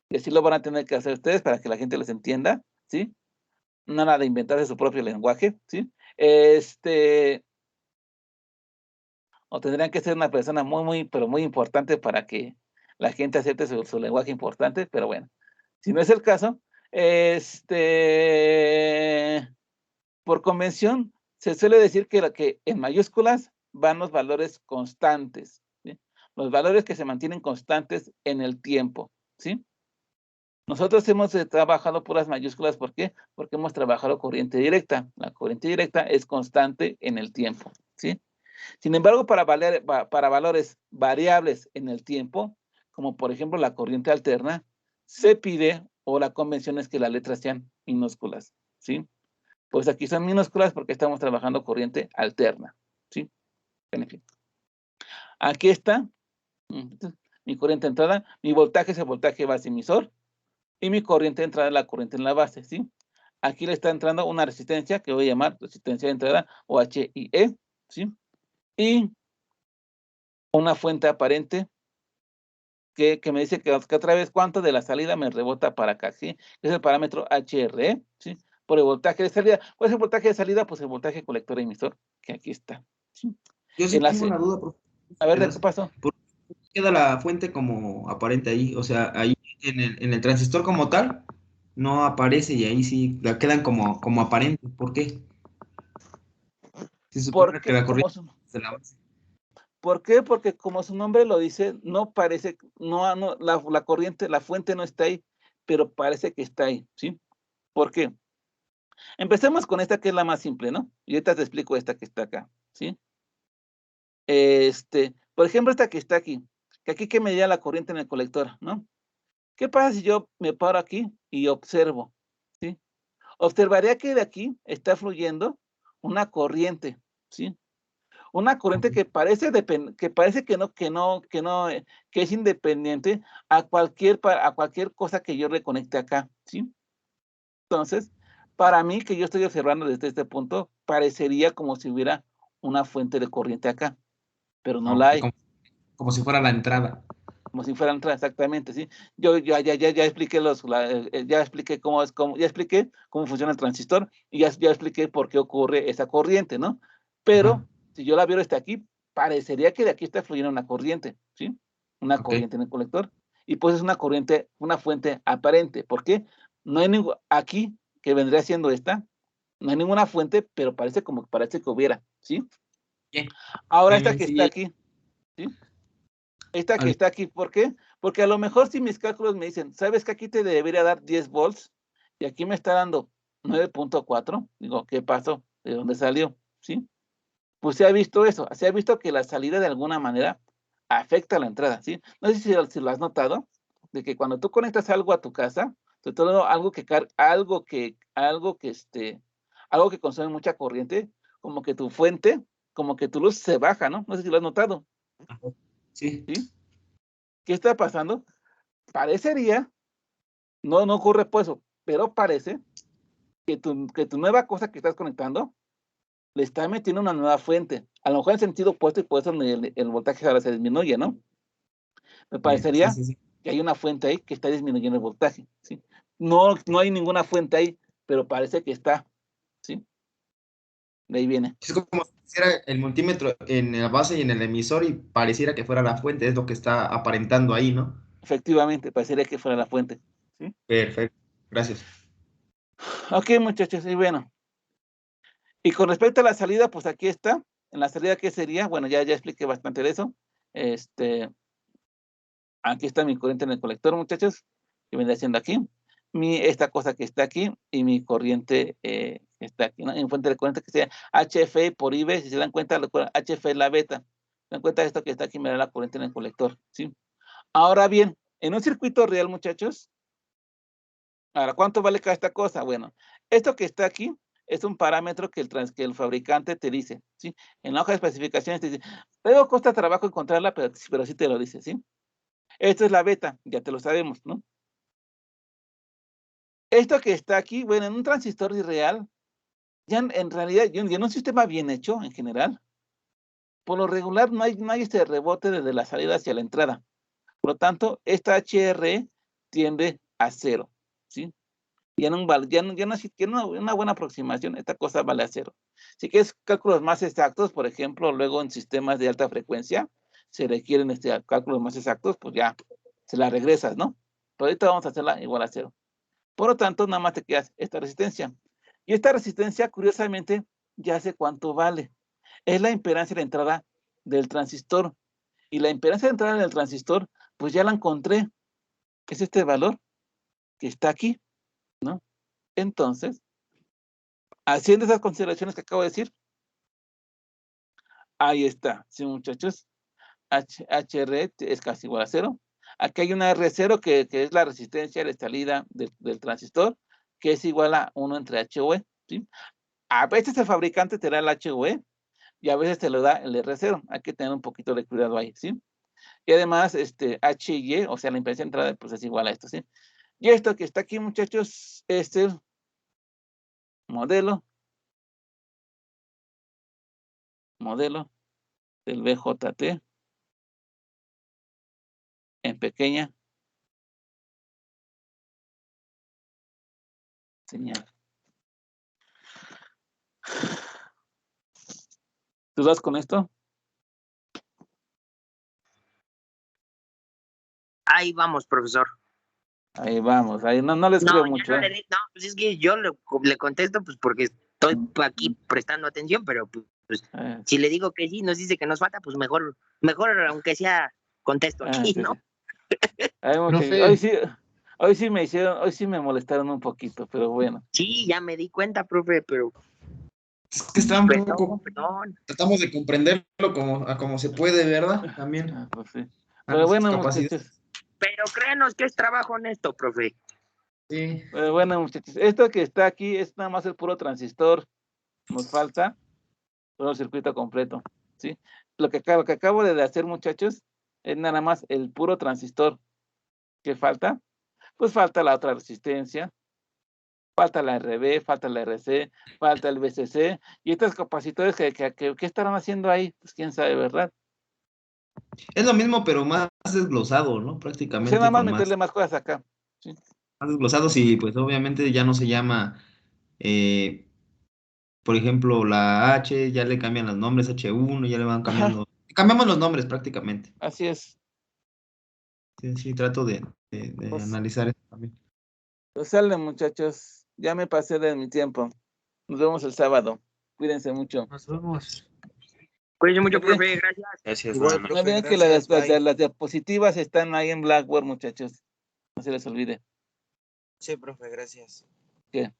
Y así lo van a tener que hacer ustedes para que la gente les entienda, ¿sí? Nada de inventarse su propio lenguaje, ¿sí? O tendrían que ser una persona pero muy importante para que la gente acepte su lenguaje importante, pero bueno, si no es el caso, por convención, se suele decir que en mayúsculas van los valores constantes, ¿sí? Los valores que se mantienen constantes en el tiempo, ¿sí? Nosotros hemos trabajado puras mayúsculas, ¿por qué? Porque hemos trabajado corriente directa. La corriente directa es constante en el tiempo, ¿sí? Sin embargo, para valores variables en el tiempo, como por ejemplo la corriente alterna, se pide, o la convención es que las letras sean minúsculas, ¿sí? Pues aquí son minúsculas porque estamos trabajando corriente alterna, ¿sí? En fin. Aquí está mi corriente entrada, mi voltaje es el voltaje base emisor, y mi corriente de entrada es la corriente en la base, ¿sí? Aquí le está entrando una resistencia que voy a llamar resistencia de entrada, o HIE, ¿sí? Y una fuente aparente que me dice que otra vez cuánto de la salida me rebota para acá, ¿sí? Es el parámetro HRE, ¿sí? Por el voltaje de salida. ¿Cuál es el voltaje de salida? Pues el voltaje colector emisor, que aquí está, ¿sí? Yo sí tengo una duda, profe. A ver, ¿de qué pasó? ¿Por qué queda la fuente como aparente ahí? O sea, ahí en el transistor como tal no aparece y ahí sí la quedan como aparente. ¿Por qué? Se supone que la corriente se la base. ¿Por qué? Porque como su nombre lo dice, no parece, la corriente, la fuente no está ahí, pero parece que está ahí, ¿sí? ¿Por qué? Empecemos con esta que es la más simple, ¿no? Y ahorita te explico esta que está acá, ¿sí? Por ejemplo, esta que está aquí, que aquí que medía la corriente en el colector, ¿no? ¿Qué pasa si yo me paro aquí y observo, ¿sí? Observaría que de aquí está fluyendo una corriente, ¿sí? Una corriente que parece que es independiente a cualquier cosa que yo reconecte acá, ¿sí? Entonces, para mí, que yo estoy observando desde este punto, parecería como si hubiera una fuente de corriente acá, pero no la hay. Como si fuera la entrada. Como si fuera la entrada, exactamente, ¿sí? Yo ya expliqué ya expliqué ya expliqué cómo funciona el transistor y ya expliqué por qué ocurre esa corriente, ¿no? Pero si yo la viera aquí, parecería que de aquí está fluyendo una corriente, ¿sí? Una corriente en el colector. Y pues es una corriente, una fuente aparente. ¿Por qué? No hay aquí, que vendría siendo esta, no hay ninguna fuente, pero parece que hubiera, ¿sí? Ahora esta que está aquí, ¿sí? Esta que está aquí, ¿por qué? Porque a lo mejor si mis cálculos me dicen, ¿sabes que aquí te debería dar 10 volts? Y aquí me está dando 9.4. Digo, ¿qué pasó? ¿De dónde salió? ¿Sí? Pues se ha visto eso, se ha visto que la salida de alguna manera afecta a la entrada, ¿sí? No sé si lo has notado, de que cuando tú conectas algo a tu casa, sobre todo algo que consume mucha corriente, como que tu fuente, como que tu luz se baja, ¿no? No sé si lo has notado. Sí. ¿Sí? ¿Qué está pasando? Parecería, no ocurre pues eso, pero parece que tu nueva cosa que estás conectando le está metiendo una nueva fuente. A lo mejor en sentido opuesto y por eso el voltaje ahora se disminuye, ¿no? Me parecería que hay una fuente ahí que está disminuyendo el voltaje, ¿sí? No hay ninguna fuente ahí, pero parece que está, ¿sí? De ahí viene. Es como si hiciera el multímetro en la base y en el emisor y pareciera que fuera la fuente, es lo que está aparentando ahí, ¿no? Efectivamente, parecería que fuera la fuente, ¿sí? Perfecto, gracias. Ok, muchachos, y bueno. Y con respecto a la salida, pues aquí está. En la salida, ¿qué sería? Bueno, ya expliqué bastante de eso. Aquí está mi corriente en el colector, muchachos, que vendría siendo aquí. Esta cosa que está aquí y mi corriente que está aquí, ¿no? En fuente de corriente que sea HF por IB, si se dan cuenta, HF es la beta. Se dan cuenta de esto que está aquí, me da la corriente en el colector, ¿sí? Ahora bien, en un circuito real, muchachos, ahora, ¿cuánto vale cada esta cosa? Bueno, esto que está aquí es un parámetro que el fabricante te dice, ¿sí? En la hoja de especificaciones te dice, luego cuesta trabajo encontrarla, pero sí te lo dice, ¿sí? Esto es la beta, ya te lo sabemos, ¿no? Esto que está aquí, bueno, en un transistor irreal, ya en realidad, y en un sistema bien hecho, en general, por lo regular no hay este rebote desde la salida hacia la entrada. Por lo tanto, esta HR tiende a 0, ¿sí? Ya no, una buena aproximación, esta cosa vale a 0. Si quieres cálculos más exactos, por ejemplo, luego en sistemas de alta frecuencia, se requieren cálculos más exactos, pues ya se la regresas, ¿no? Pero ahorita vamos a hacerla igual a 0. Por lo tanto, nada más te quedas esta resistencia. Y esta resistencia, curiosamente, ya sé cuánto vale. Es la impedancia de entrada del transistor. Y la impedancia de entrada del transistor, pues ya la encontré. Es este valor que está aquí, ¿no? Entonces, haciendo esas consideraciones que acabo de decir, ahí está, ¿sí, muchachos? HR es casi igual a 0. Aquí hay una R0 que es la resistencia de salida del transistor, que es igual a 1 entre HOE, ¿sí? A veces el fabricante te da el HOE y a veces te lo da el R0. Hay que tener un poquito de cuidado ahí, ¿sí? Y además, HY, o sea, la impedancia de entrada, pues es igual a esto, ¿sí? Y esto que está aquí, muchachos, es el modelo del BJT en pequeña señal. ¿Dudas con esto? Ahí vamos, profesor. Ahí vamos, ahí no les creo mucho. No, pues es que yo le contesto pues porque estoy aquí prestando atención, pero pues si le digo que sí, nos dice que nos falta, pues mejor aunque sea contesto aquí, sí, ¿no? Sí. Hoy sí me molestaron un poquito, pero bueno. Sí, ya me di cuenta, profe, pero es que está un poco, tratamos de comprenderlo como se puede, ¿verdad? También. Pues sí. Pero bueno, muchachos. Pero créanos que es trabajo honesto, profe. Sí. Pero bueno, muchachos, esto que está aquí es nada más el puro transistor. Nos falta todo el circuito completo, ¿sí? Lo que acabo de hacer, muchachos, es nada más el puro transistor. ¿Qué falta? Pues falta la otra resistencia, falta la RB, falta la RC, falta el VCC, y estos capacitores que estarán haciendo ahí, pues quién sabe, ¿verdad? Es lo mismo, pero más desglosado, ¿no? Prácticamente. O sea, nada más meterle más cosas acá, ¿sí? Más desglosados y pues obviamente ya no se llama, por ejemplo, la H, ya le cambian los nombres, H1, ya le van cambiando. Cambiamos los nombres prácticamente. Así es. Sí, trato de analizar eso también. Pues sale, muchachos. Ya me pasé de mi tiempo. Nos vemos el sábado. Cuídense mucho. Nos vemos. Cuídense mucho, profe. Gracias. Gracias, Igual, buenas No noches. profe, olviden que gracias, bye. las diapositivas están ahí en Blackboard, muchachos. No se les olvide. Sí, profe, gracias. ¿Qué?